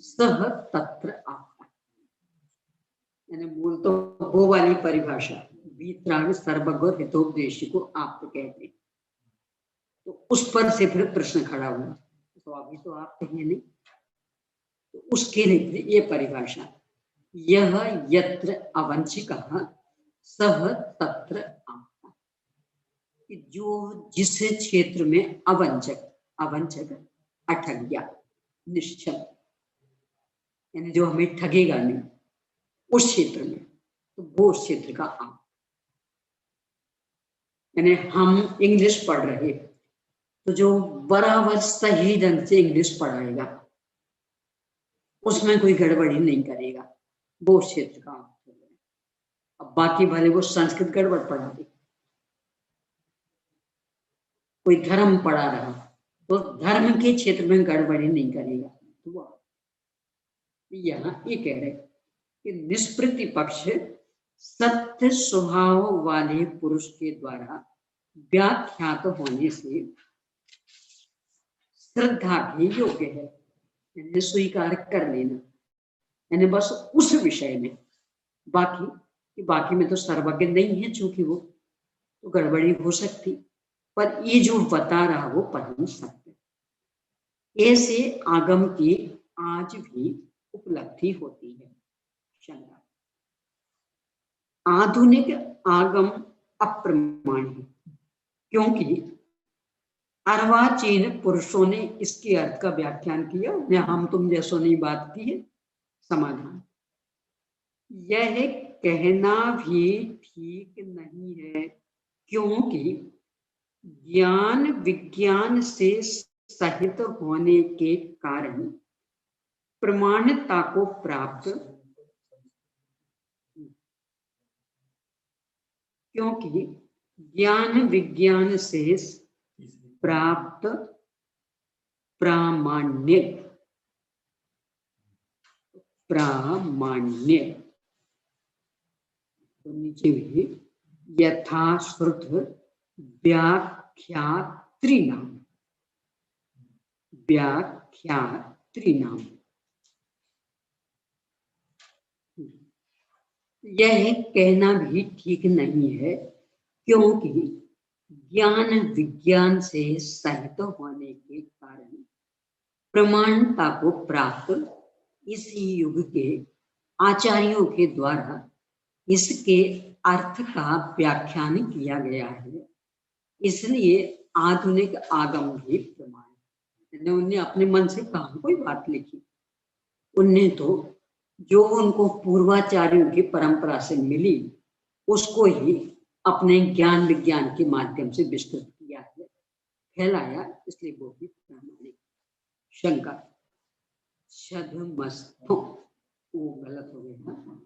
सह तत्र आपः, यानी मूल तो वो वाली परिभाषा, वीतराग सर्वज्ञ और हितोपदेशी को आप तो कहते हैं, तो उस पर से फिर प्रश्न खड़ा हुआ, तो अभी तो आप कहिए नहीं, तो उसके लिए ये परिभाषा, यह यत्र अवंचिकः सह तत्र आपः, जो जिस क्षेत्र में अवंचक, अवंचक अठज्ञा निश्चल, यानी जो हमें ठगेगा नहीं, उस क्षेत्र में, तो वो उस क्षेत्र का आप, यानी हम इंग्लिश पढ़ रहे, तो जो बराबर सही ढंग से इंग्लिश पढ़ाएगा, उसमें कोई गड़बड़ी नहीं करेगा, वो उस क्षेत्र का आप। अब बाकी भले वो संस्कृत गड़बड़ पढ़ा दे, कोई धर्म पढ़ा रहा, तो धर्म के क्षेत्र में गड़बड़ी नहीं करेगा, तो यहाँ ये कह रहे कि निष्प्रतिपक्ष सत्य स्वभाव वाले पुरुष के द्वारा व्याख्यात होने से श्रद्धा भी योग्य है, यानी स्वीकार कर लेना, यानी बस उस विषय में। बाकी में तो सर्वज्ञ नहीं है, चूंकि वो तो गड़बड़ी हो सकती, पर ये जो बता रहा वो परम सत्य। ऐसे आगम की आज भी उपलब्धि होती है। शंका, आधुनिक आगम अप्रमाणिक, क्योंकि अर्वाचीन पुरुषों ने इसके अर्थ का व्याख्यान किया, हम तुम जैसों ने बात की है। समाधान, यह कहना भी ठीक नहीं है, क्योंकि ज्ञान विज्ञान से सहित होने के कारण प्रमाणता को प्राप्त, क्योंकि ज्ञान विज्ञान से प्राप्त प्रामाण्य तो नीचे भी यथाश्रुत व्याख्यात्रिनाम यह कहना भी ठीक नहीं है, क्योंकि ज्ञान विज्ञान से सहित होने के कारण प्रमाणता को प्राप्त इसी युग के आचार्यों के द्वारा इसके अर्थ का व्याख्यान किया गया है। इसलिए आधुनिक आगम भी प्रमाण, उन्हें अपने मन से कहा कोई बात लिखी, उन्हें तो जो उनको पूर्वाचार्यों की परंपरा से मिली उसको ही अपने ज्ञान विज्ञान के माध्यम से विस्तृत किया है, फैलाया, इसलिए वो भी प्रामाणिक। शंका, छद्मस्थों, वो गलत हो गया,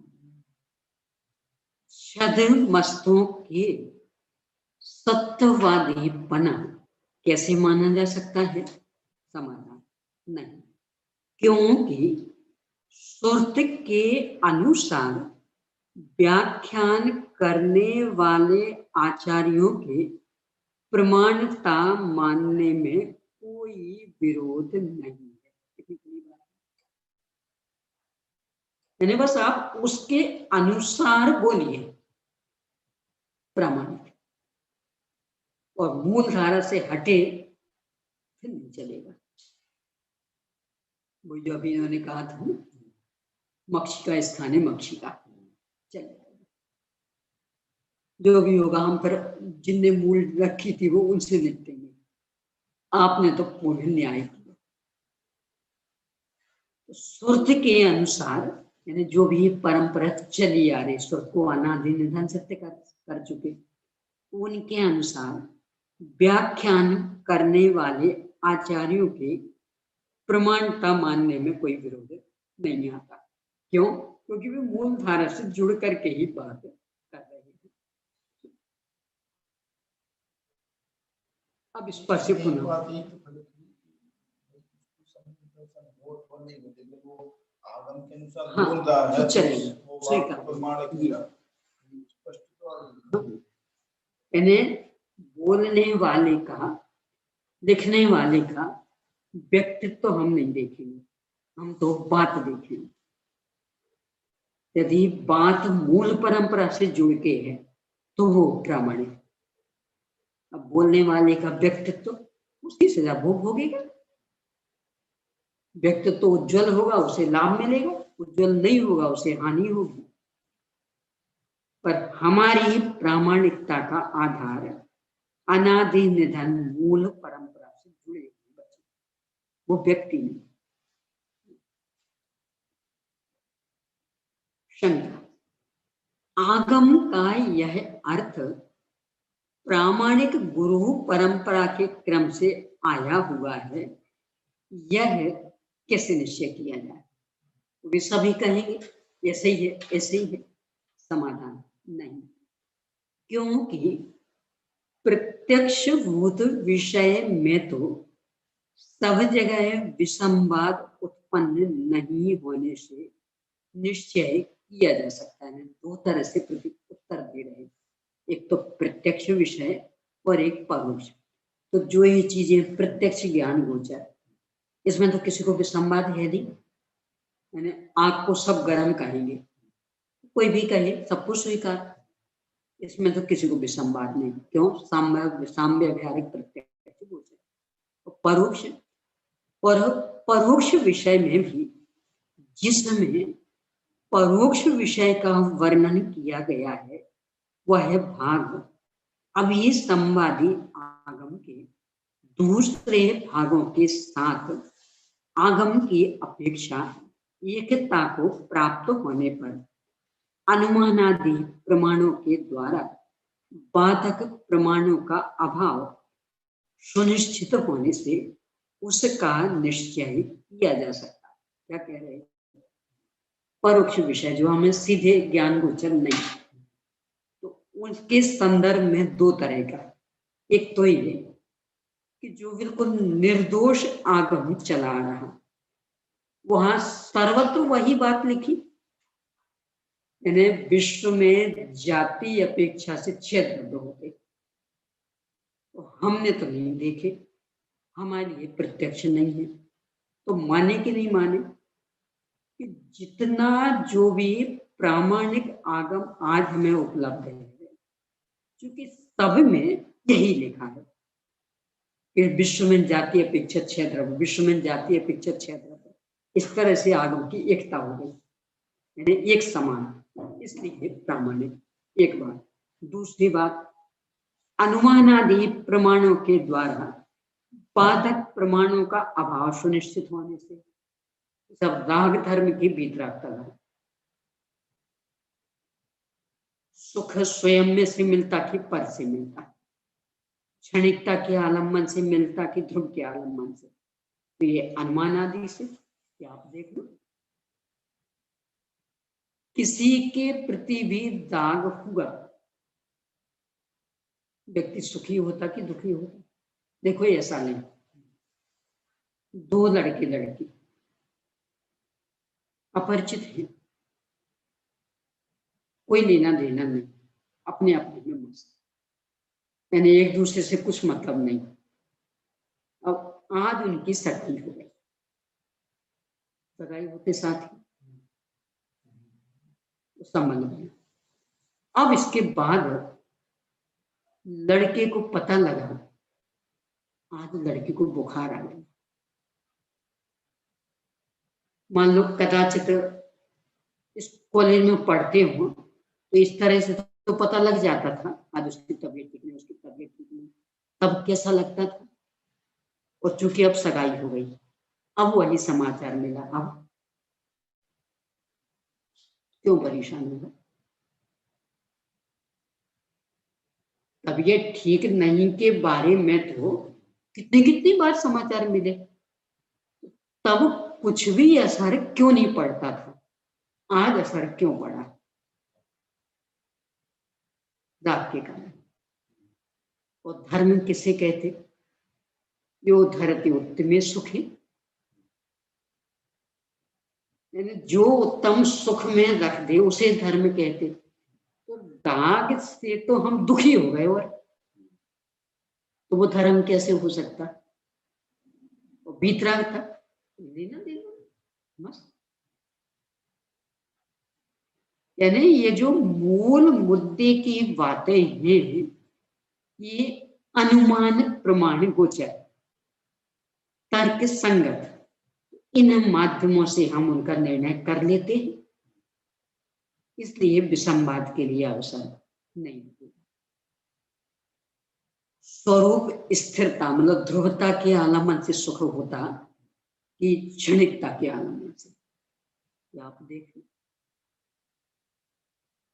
छद्मस्थों के सत्यवादीपना कैसे माना जा सकता है? समाधान, नहीं, क्योंकि श्रुति के अनुसार व्याख्यान करने वाले आचार्यों के प्रमाणता मानने में कोई विरोध नहीं है। यानी बस आप उसके अनुसार बोलिए प्रामाणिक, और मूल धारा से हटे फिर नहीं चलेगा। वो जो अभी इन्होंने कहा था ना, मक्षिका स्थाने मक्षिका, चलेगा जो भी होगा, हम फिर जिनने मूल रखी थी वो उनसे निपटेंगे। आपने तो पूर्ण न्याय किया। तो श्रुति के अनुसार, यानी जो भी परंपरा चली आ रही, श्रुति को अनादि निधन सत्य कर चुके, उनके अनुसार व्याख्यान करने वाले आचार्यों के प्रमाणता मानने में कोई विरोध नहीं आता। क्यों? क्योंकि वे मूल धारा से जुड़ करके ही बात कर रहे हैं। अब इस पर से पुनः आगम के अनुसार हाँ, बोल रहा है, चलेगा, सही कहा। इन्हें बोलने वाले का, लिखने वाले का व्यक्तित्व तो हम नहीं देखेंगे, हम तो बात देखेंगे। यदि बात मूल परंपरा से जुड़ के है तो वो प्रामाणिक। अब बोलने वाले का व्यक्तित्व उसकी सजा भोग भोगेगा। व्यक्तित्व तो उज्जवल होगा, उसे लाभ मिलेगा, उज्जवल नहीं होगा उसे हानि होगी। पर हमारी प्रामाणिकता का आधार अनादि निधन मूल परंपरा से जुड़े हुए बच्चे, वो व्यक्ति नहीं। शंका, आगम का यह अर्थ प्रामाणिक गुरु परंपरा के क्रम से आया हुआ है, यह कैसे निश्चय किया जाए? वे सभी कहेंगे ऐसे ही है, ऐसे ही है। समाधान, नहीं, क्योंकि प्रत्यक्षभूत विषय में तो सब जगह विसंवाद उत्पन्न नहीं होने से निश्चय किया जा सकता है। दो तरह से उत्तर दे रहे हैं, एक तो प्रत्यक्ष विषय और एक परोक्ष। तो जो ये चीजें प्रत्यक्ष ज्ञान गोचर, इसमें तो किसी को भी संवाद है नहीं, यानी आग को सब गर्म कहेंगे, कोई भी कहे सबको स्वीकार, इसमें तो किसी को भी संवाद नहीं। क्यों? साम्य व्यवहारिक प्रत्यक्ष गोचर। तो परोक्ष और परोक्ष विषय में भी, जिसमें परोक्ष विषय का वर्णन किया गया है, वह भाग अभी संवादी आगम के दूसरे भागों के साथ आगम की अपेक्षा एकता को प्राप्त होने पर अनुमानादि प्रमाणों के द्वारा बाधक प्रमाणों का अभाव सुनिश्चित होने से उसका निश्चय किया जा सकता है। क्या कह रहे हैं? परोक्ष विषय जो हमें सीधे ज्ञान गोचर नहीं, तो उसके संदर्भ में दो तरह का, एक तो ये कि जो बिल्कुल निर्दोष आगम चला रहा, वहां सर्वत्र वही बात लिखी, यानी विश्व में जाति अपेक्षा से 6 द्रव्य होते, तो हमने तो नहीं देखे, हमारे लिए प्रत्यक्ष नहीं है, तो माने कि नहीं माने कि जितना जो भी प्रामाणिक आगम आज हमें उपलब्ध है, क्योंकि सब में यही लिखा है कि विश्व में जाति अपेक्षा 6 द्रव्य, विश्व में जाति अपेक्षा 6 द्रव्य, इस तरह से आगम की एकता हो गई, यानी एक समान, इसलिए प्रामाणिक। एक बात। दूसरी बात, अनुमानादि प्रमाणों के द्वारा बाधक प्रमाणों का अभाव सुनिश्चित होने से, सब राग धर्म की वितरागता है। सुख स्वयं में से मिलता कि पर से मिलता, क्षणिकता के आलम्बन से मिलता कि ध्रुव के आलम्बन से, तो ये अनुमान आदि से आप देख लो, किसी के प्रति भी दाग हुआ, व्यक्ति सुखी होता कि दुखी होता? देखो ऐसा नहीं, 2 लड़के लड़की अपरिचित है, कोई लेना देना नहीं, अपने अपने में मस्त, यानी एक दूसरे से कुछ मतलब नहीं। अब आज उनकी सगाई हो गई, सगाई होते साथ ही संबंध बना। अब इसके बाद लड़के को पता लगा, आज लड़के को बुखार आ गया, मान लो कदाचित इस कॉलेज में पढ़ते हो तो इस तरह से तो पता लग जाता था, आज उसकी तबीयत ठीक नहीं, उसकी तबीयत ठीक नहीं, तब कैसा लगता था। और चूंकि अब सगाई हो गई, अब वही समाचार मिला, अब क्यों परेशान होगा? तबीयत ठीक नहीं के बारे में तो कितनी बार समाचार मिले, तब कुछ भी असर क्यों नहीं पड़ता था, आज असर क्यों पड़ा? दाग के कारण। और धर्म किसे कहते? यो धरती उत्तमे सुखी, यानी जो उत्तम सुख में रख दे उसे धर्म कहते। तो दाग से तो हम दुखी हो गए, और तो वो धर्म कैसे हो सकता? वो बीतराग था, लेना देना मस्त। यानी ये जो मूल मुद्दे की बातें हैं, ये अनुमान प्रमाण गोचर तर्क संगत, इन माध्यमों से हम उनका निर्णय कर लेते हैं, इसलिए विसंवाद के लिए अवसर नहीं होता। स्वरूप स्थिरता मतलब ध्रुवता के आलम्बन से सुख होता कि क्षणिकता के आलम्बन से? आप देखिए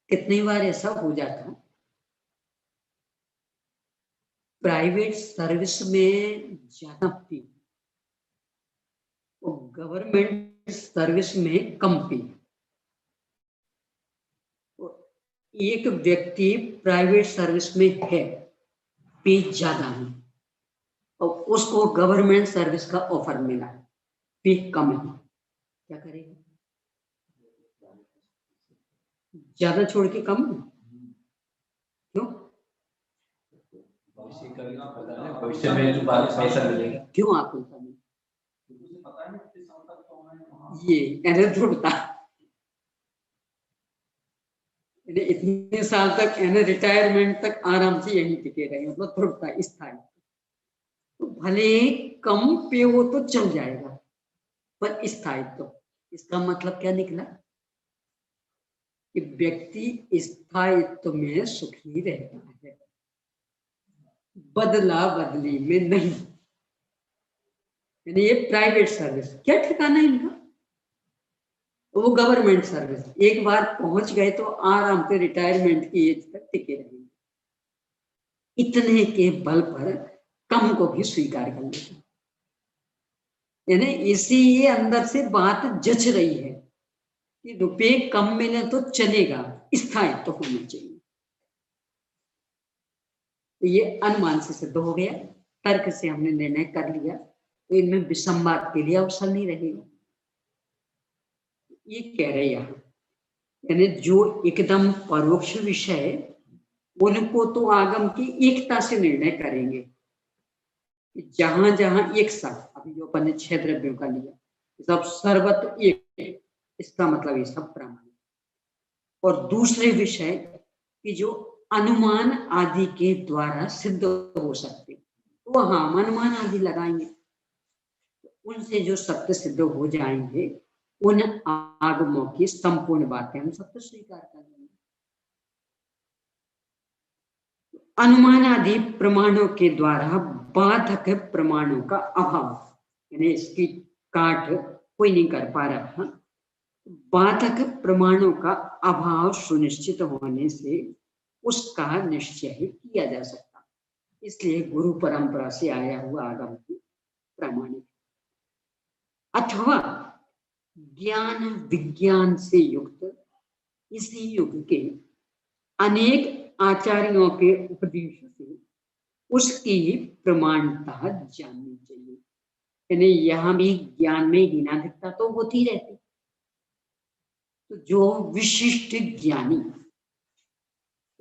कितनी बार ऐसा हो जाता, प्राइवेट सर्विस में ज्यादा पे और गवर्नमेंट सर्विस में कम पे। एक व्यक्ति प्राइवेट सर्विस में है, पे ज्यादा है, और उसको गवर्नमेंट सर्विस का ऑफर मिला, पे कम है, क्या करेगा? ज्यादा छोड़ के कम? क्यों? भविष्य का भी पता नहीं, भविष्य में जो बाद में पैसा मिलेगा। क्यों आपको पता नहीं? मुझे पता नहीं किस साल तक तो मैं ये कहने तो बता, इतने साल तक रिटायरमेंट तक आराम से यहीं टिके रहे, मतलब थोड़ा स्थायी। तो भले कम पे वो तो चल जाएगा, पर स्थायित्व तो, इसका मतलब क्या निकला कि व्यक्ति स्थायित्व में सुखी रहता है, बदला बदली में नहीं। यानी ये प्राइवेट सर्विस क्या ठिकाना है इनका? वो गवर्नमेंट सर्विस, एक बार पहुंच गए तो आराम से रिटायरमेंट की एज तक टिके रहेंगे। इतने के बल पर कम को भी स्वीकार कर लेते, यानी इसी ये अंदर से बात जच रही है कि रुपए कम मिले तो चलेगा, स्थायित्व तो होना चाहिए। तो ये अनुमान से सिद्ध हो गया, तर्क से हमने निर्णय कर लिया, तो इनमें विसंवाद के लिए अवसर नहीं रहेगा। ये कह रहे यहाँ, यानी जो एकदम परोक्ष विषय, उनको तो आगम की एकता से निर्णय करेंगे, जहां जहां एक साथ, अभी जो अपन ने 6 द्रव्यों का लिया, सब सर्वत्र एक, इसका मतलब ये सब प्रमाण। और दूसरे विषय कि जो अनुमान आदि के द्वारा सिद्ध हो सकते, तो हम अनुमान आदि लगाएंगे, उनसे जो सत्य सिद्ध हो जाएंगे, उन आगमों की संपूर्ण बातें हम सत्य स्वीकार कर लेंगे। अनुमान आदि प्रमाणों के द्वारा बाधक प्रमाणों का अभाव, यानी इसकी काट कोई नहीं कर पा रहा, बाधक प्रमाणों का अभाव सुनिश्चित होने से उसका निश्चय ही किया जा सकता, इसलिए गुरु परंपरा से आया हुआ आगम की प्रामाणिक। अथवा ज्ञान विज्ञान से युक्त इसी युग के अनेक आचार्यों के उपदेश से उसकी प्रमाणता जाननी चाहिए। यानी यहाँ भी ज्ञान में हीनाधिकता तो होती रहती, तो जो विशिष्ट ज्ञानी,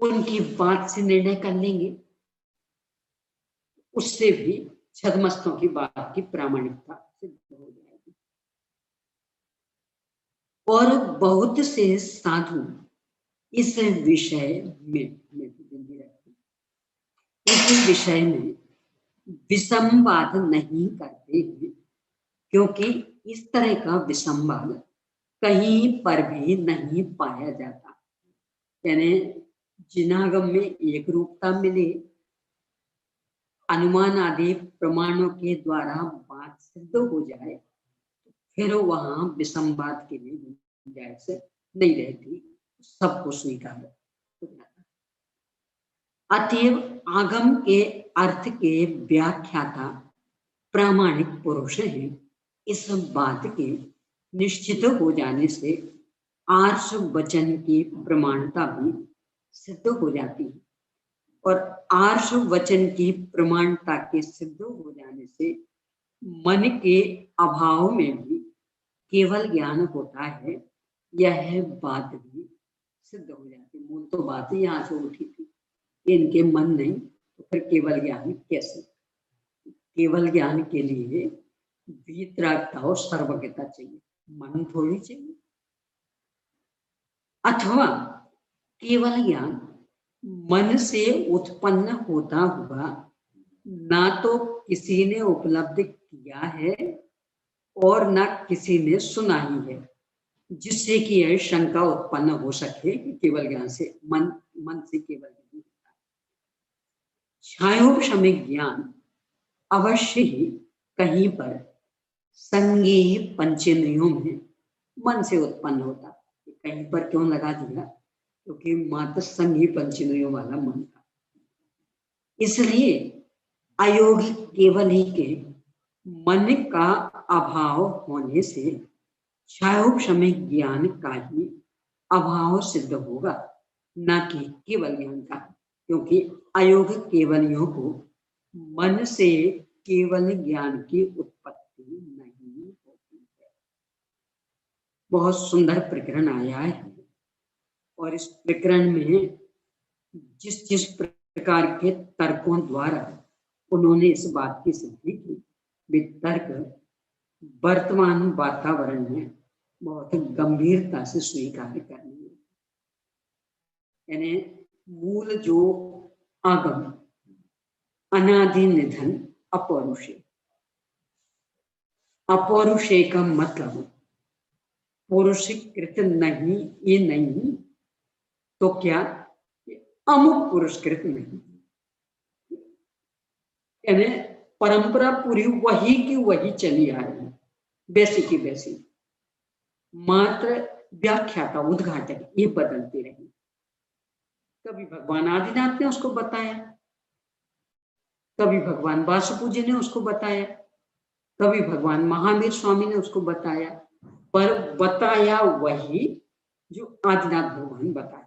उनकी बात से निर्णय कर लेंगे, उससे भी छद्मस्तों की बात की प्रामाणिकता सिद्ध हो जाएगी। और बहुत से साधु इस विषय में, इस विषय में विसंवाद नहीं करते हैं, क्योंकि इस तरह का विसंवाद कहीं पर भी नहीं पाया जाता। यानी जिनागम में एक रूपता मिले, अनुमान आदि प्रमाणों के द्वारा बात सिद्ध हो जाए, फिर वहां विसंवाद के लिए गुंजाइश नहीं रहती, सबको स्वीकार हो जाता। अतएव आगम के अर्थ के व्याख्याता प्रामाणिक पुरुष हैं, इस बात के निश्चित हो जाने से आर्ष वचन की प्रमाणता भी सिद्ध हो जाती है, और आर्ष वचन की प्रमाणता के सिद्ध हो जाने से मन के अभाव में भी केवल ज्ञान होता है, यह बात भी सिद्ध हो जाती है। मूल तो बात ही यहाँ से उठी थी, इनके मन नहीं तो फिर केवल ज्ञान कैसे? केवल ज्ञान के लिए वीतरागता और सर्वज्ञता चाहिए, मन थोड़ी चाहिए। अथवा केवल ज्ञान मन से उत्पन्न होता हुआ ना तो किसी ने उपलब्ध किया है और ना किसी ने सुना ही है, जिससे कि यह शंका उत्पन्न हो सके कि केवल ज्ञान से मन से केवल ज्ञान होता है। छायोपशमिक ज्ञान अवश्य ही कहीं पर संगी पंचेंद्रियों में मन से उत्पन्न होता। कहीं पर क्यों लगा दिया? क्योंकि मात्र संगी पंचेंद्रियों वाला मन था, इसलिए अयोगिक केवल ही के मन का अभाव होने से छायोपशमिक ज्ञान का ही अभाव सिद्ध होगा, न कि केवल ज्ञान का, क्योंकि अयोगिक केवलियों को मन से केवल ज्ञान की उत्पत्ति नहीं होती है। बहुत सुंदर प्रकरण आया है और इस प्रकरण में जिस जिस प्रकार के तर्कों द्वारा उन्होंने इस बात की सिद्धि की, वे तर्क वर्तमान वातावरण में बहुत गंभीरता से स्वीकार करनी है। यानी मूल जो आगम अनादि निधन अपौरुषेय, अपौरुषेय का मतलब पुरुषकृत नहीं, ये नहीं तो क्या अमुक पुरस्कृत नहीं, यानी परंपरा पूरी वही की वही चली आ रही है, वैसी की वैसी, मात्र व्याख्या का उद्घाटक ये बदलती रही। कभी भगवान आदिनाथ ने उसको बताया, कभी भगवान वासुपू जी ने उसको बताया, कभी भगवान महावीर स्वामी ने उसको बताया, पर बताया वही जो आदिनाथ भगवान बताए।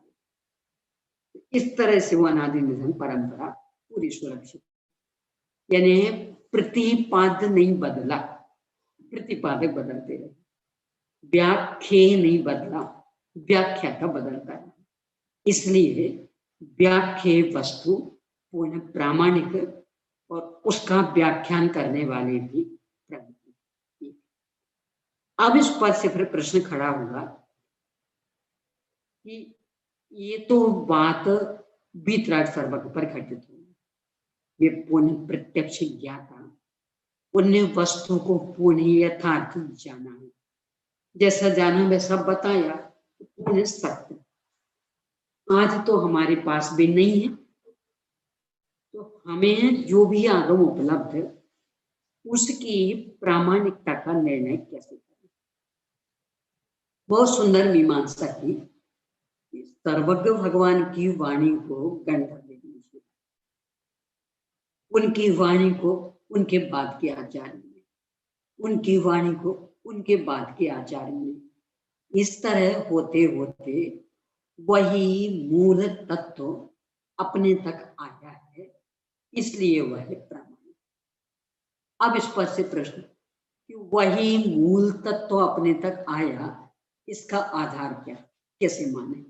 इस तरह से वो अनादि निधन परंपरा पूरी सुरक्षित, यानी प्रतिपाद्य नहीं बदला, प्रतिपादक बदलते रहे, व्याख्या नहीं बदला, व्याख्या का बदलता है। इसलिए व्याख्या वस्तु पूर्ण प्रामाणिक और उसका व्याख्यान करने वाले भी प्रगति। अब इस पद से फिर प्रश्न खड़ा हुआ कि ये तो बात वीतराग सर्वज्ञ पर घटित हुई, ये पुण्य प्रत्यक्ष ज्ञाता, पुण्य वस्तु को पुण्य यथार्थ जाना है, जैसा जाना वैसा बताया, पुण्य सत्य आज तो हमारे पास भी नहीं है, तो हमें जो भी आगम उपलब्ध है उसकी प्रामाणिकता का निर्णय कैसे करें। बहुत सुंदर मीमांसा की, सर्वज्ञ भगवान की वाणी को गंधर्व ने लीजिए, उनकी वाणी को उनके बाद के आचार्य ने, उनकी वाणी को उनके बाद के आचार्य ने, इस तरह होते होते वही मूल तत्व अपने तक आया है, इसलिए वह प्रामाणिक। अब इस पर से प्रश्न कि वही मूल तत्व अपने तक आया, इसका आधार क्या, कैसे माने।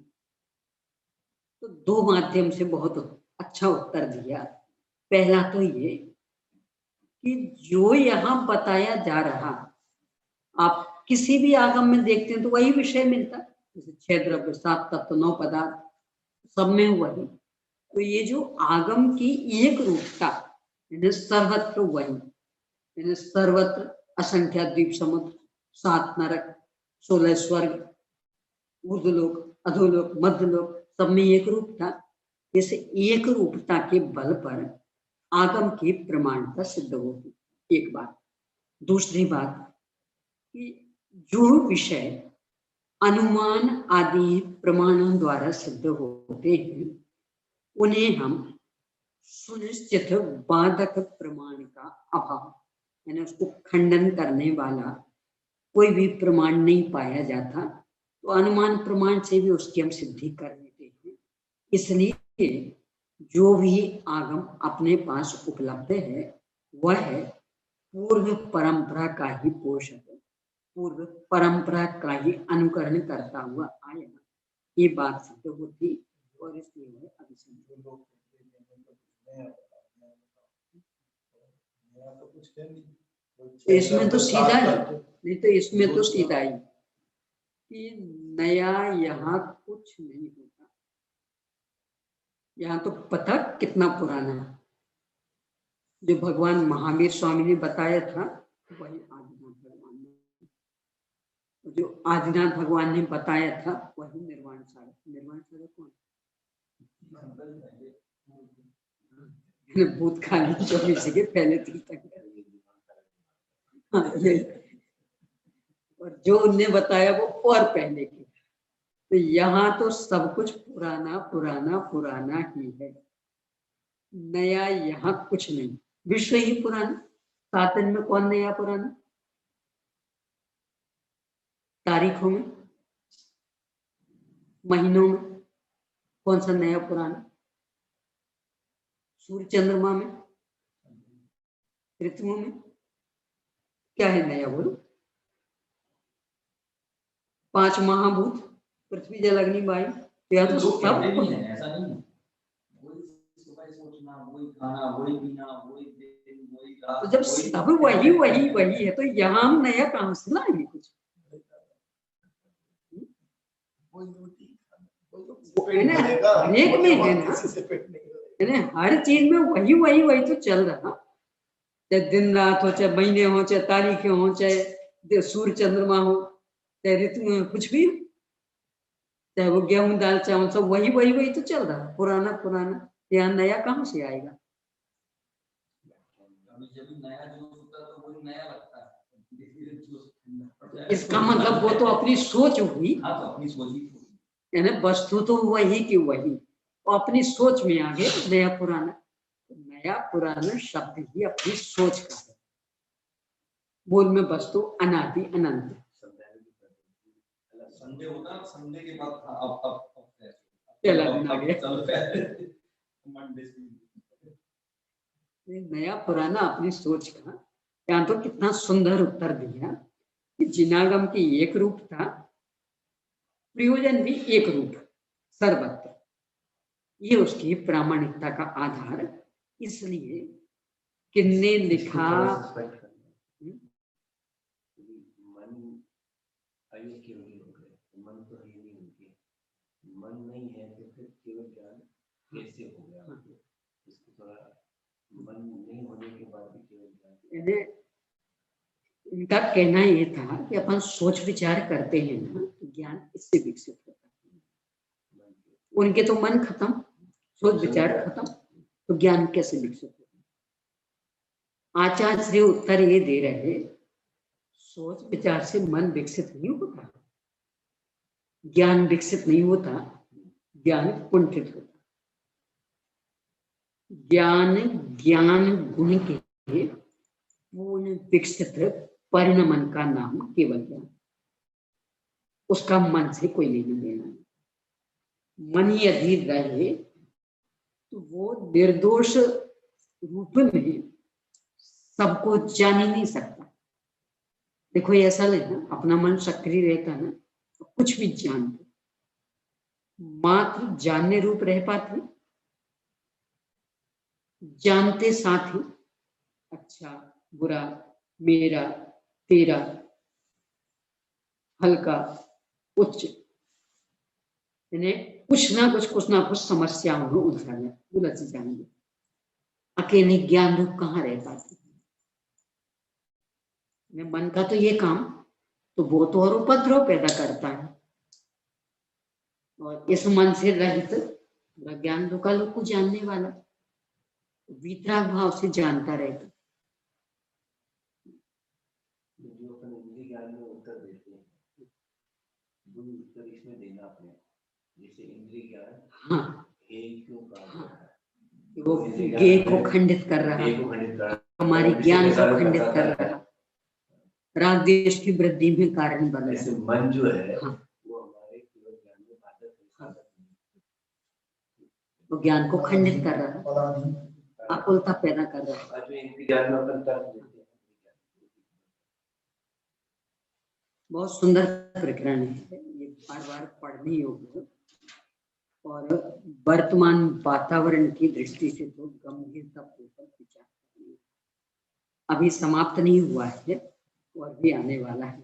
तो दो माध्यम से बहुत अच्छा उत्तर दिया। पहला तो ये कि जो यहाँ बताया जा रहा, आप किसी भी आगम में देखते हैं तो वही विषय मिलता, जैसे 6 द्रव्य 7 तत्व 9 पदार्थ, सब में वही। तो ये जो आगम की एक रूपता, सर्वत्र वही, सर्वत्र असंख्या द्वीप समुद्र, 7 नरक, 16 स्वर्ग, ऊर्ध्वलोक, अधोलोक, मध्यलोक, सब में एक रूप था। जैसे एक रूपता के बल पर आगम की प्रमाणता सिद्ध होगी, एक बात। दूसरी बात कि जो विषय अनुमान आदि प्रमाणों द्वारा सिद्ध होते हैं उन्हें हम सुनिश्चित बाधक प्रमाण का अभाव, यानी उसको खंडन करने वाला कोई भी प्रमाण नहीं पाया जाता, तो अनुमान प्रमाण से भी उसकी हम सिद्धि कर लेते हैं। इसलिए जो भी आगम अपने पास उपलब्ध है वह पूर्व परंपरा का ही पोषक, पूर्व परंपरा का ही अनुकरण करता हुआ आया, ये बात सिद्ध होती और इसलिए अभिसंध। इसमें तो सीधा ही नहीं, तो इसमें तो सीधा ही कि नया यहाँ कुछ नहीं होता, यहाँ तो पता कितना पुराना है। जो भगवान महावीर स्वामी ने बताया था वही आदिनाथ भगवान ने, जो आदिनाथ भगवान ने बताया था वही निर्वाण साधक। निर्वाण साधक कौन? भूतकाली 24 के पहले तीर्थंकर। और जो उनने बताया वो और पहले की। तो यहाँ तो सब कुछ पुराना पुराना पुराना ही है, नया यहाँ कुछ नहीं। विश्व ही पुराना, सातन में कौन नया पुराना? तारीखों में, महीनों में कौन सा नया पुराना? सूर्य चंद्रमा में, ऋतुओं में क्या है नया? बोलो। 5 महाभूत पृथ्वी जल अग्नि वायु, यह तो लोग कहते भी सब हैं, ऐसा नहीं है। वही सुबह सोचना, वही खाना, वही पीना, वही दिन, वही रात, तो जब वही सब वही वही वही है तो यहाँ हम नया कहाँ से लाएंगे कुछ? कोई रोटी खाना, कोई लोग वो पेट है ना, भरेगा, हरेक में है ना। किसी से पेट नहीं भरेगा। यानी हर चीज में वही वही वही तो चल रहा, चाहे दिन रात हो, चाहे महीने हो, चाहे तारीखें हो, चाहे सूर्य चंद्रमा हो, चाहे ऋतु में कुछ भी हो, चाहे वो गेहूं दाल चावल, सब वही वही वही तो चल रहा, पुराना पुराना। यहाँ नया कहाँ से आएगा? अभी जब नया जो होता है तो वही नया लगता है। इसका मतलब वो तो अपनी सोच हुई। हाँ, तो अपनी सोच ही यानी वस्तु तो वही की वही, और अपनी सोच में आ गए नया पुराना। नया पुराना शब्द ही अपनी सोच का है। मूल में वस्तु अनादि अनंत। संडे होता है, संडे के बाद अब चला दिन आ गया। चलो पहले मंडे से नया पुराना अपनी सोच का। यहाँ तो कितना सुंदर उत्तर दिया कि जिनागम की एक रूप था, प्रयोजन भी एक रूप, सर्वत्र। ये उसकी प्रामाणिकता का आधार। इसलिए किन्ने लिखा, मन अयोग्य हो गए, मन तो है नहीं उनके, मन नहीं है तो फिर केवल ज्ञान कैसे हो गया? इसको थोड़ा, मन नहीं होने के बाद भी केवल ज्ञान। इनका कहना ये था कि अपन सोच विचार करते हैं ना, तो ज्ञान इससे विकसित होता है। उनके तो मन खत्म, सोच विचार खत्म, तो ज्ञान कैसे विकसित होता? आचार्य श्री उत्तर ये दे रहे, सोच विचार से मन विकसित नहीं होता, ज्ञान विकसित नहीं होता, ज्ञान कुंठित होता। ज्ञान ज्ञान गुण के पूर्ण विकसित परिणमन का नाम केवल ज्ञान। उसका मन से कोई लेना देना नहीं। मन ही अधीर रहे तो वो निर्दोष रूप में सबको जान ही नहीं सकता। देखो ऐसा लेना, अपना मन सक्रिय रहता है ना तो कुछ भी जानते, मात्र जानने रूप रह पाते, जानते साथ ही अच्छा बुरा, मेरा तेरा, हल्का उच्च, यानी कुछ ना कुछ समस्याओं में उलझ जाएंगे। अकेले ज्ञान रूप कहाँ रह पाते? मन का तो ये काम, तो वो तो और उपद्रव पैदा करता है। और इस मन से रहित ज्ञान तो कल को जानने वाला, वितराग भाव से जानता रहता। जो अपन इंद्रिय ज्ञान में उत्तर देते हैं, वो उत्तर इसमें देना अपने, जैसे इंद्रिय ज्ञान हाँ, हे क्यों कहा गया है, वो गे को खंडित कर रहा, हमारी ज्ञान को खंडित कर रहा, राग देश की वृद्धि में कारण बन रहा है। मन जो है हाँ, वो हमारे केवल ज्ञान में बाधक है, वो ज्ञान को खंडित कर रहा है, आकुलता पैदा कर रहा है। आज इंद्रिय ज्ञान में अपन तर्क देते हैं। बहुत सुंदर प्रकरण है, ये बार बार पढ़नी होगी। और वर्तमान वातावरण की दृष्टि से तो गंभीरता पूर्वक विचार करनी है। अभी समाप्त नहीं हुआ है और भी आने वाला है।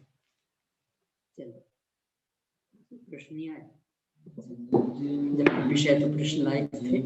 चलो प्रश्न नहीं आए, जब विषय तो प्रश्न लाए थे।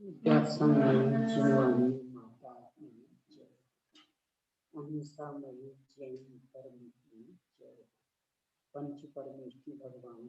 विद्यासंगम जीवानी माता की जय। अहिंसा मही जैन धर्म की जय। पंच परमेष्टि भगवान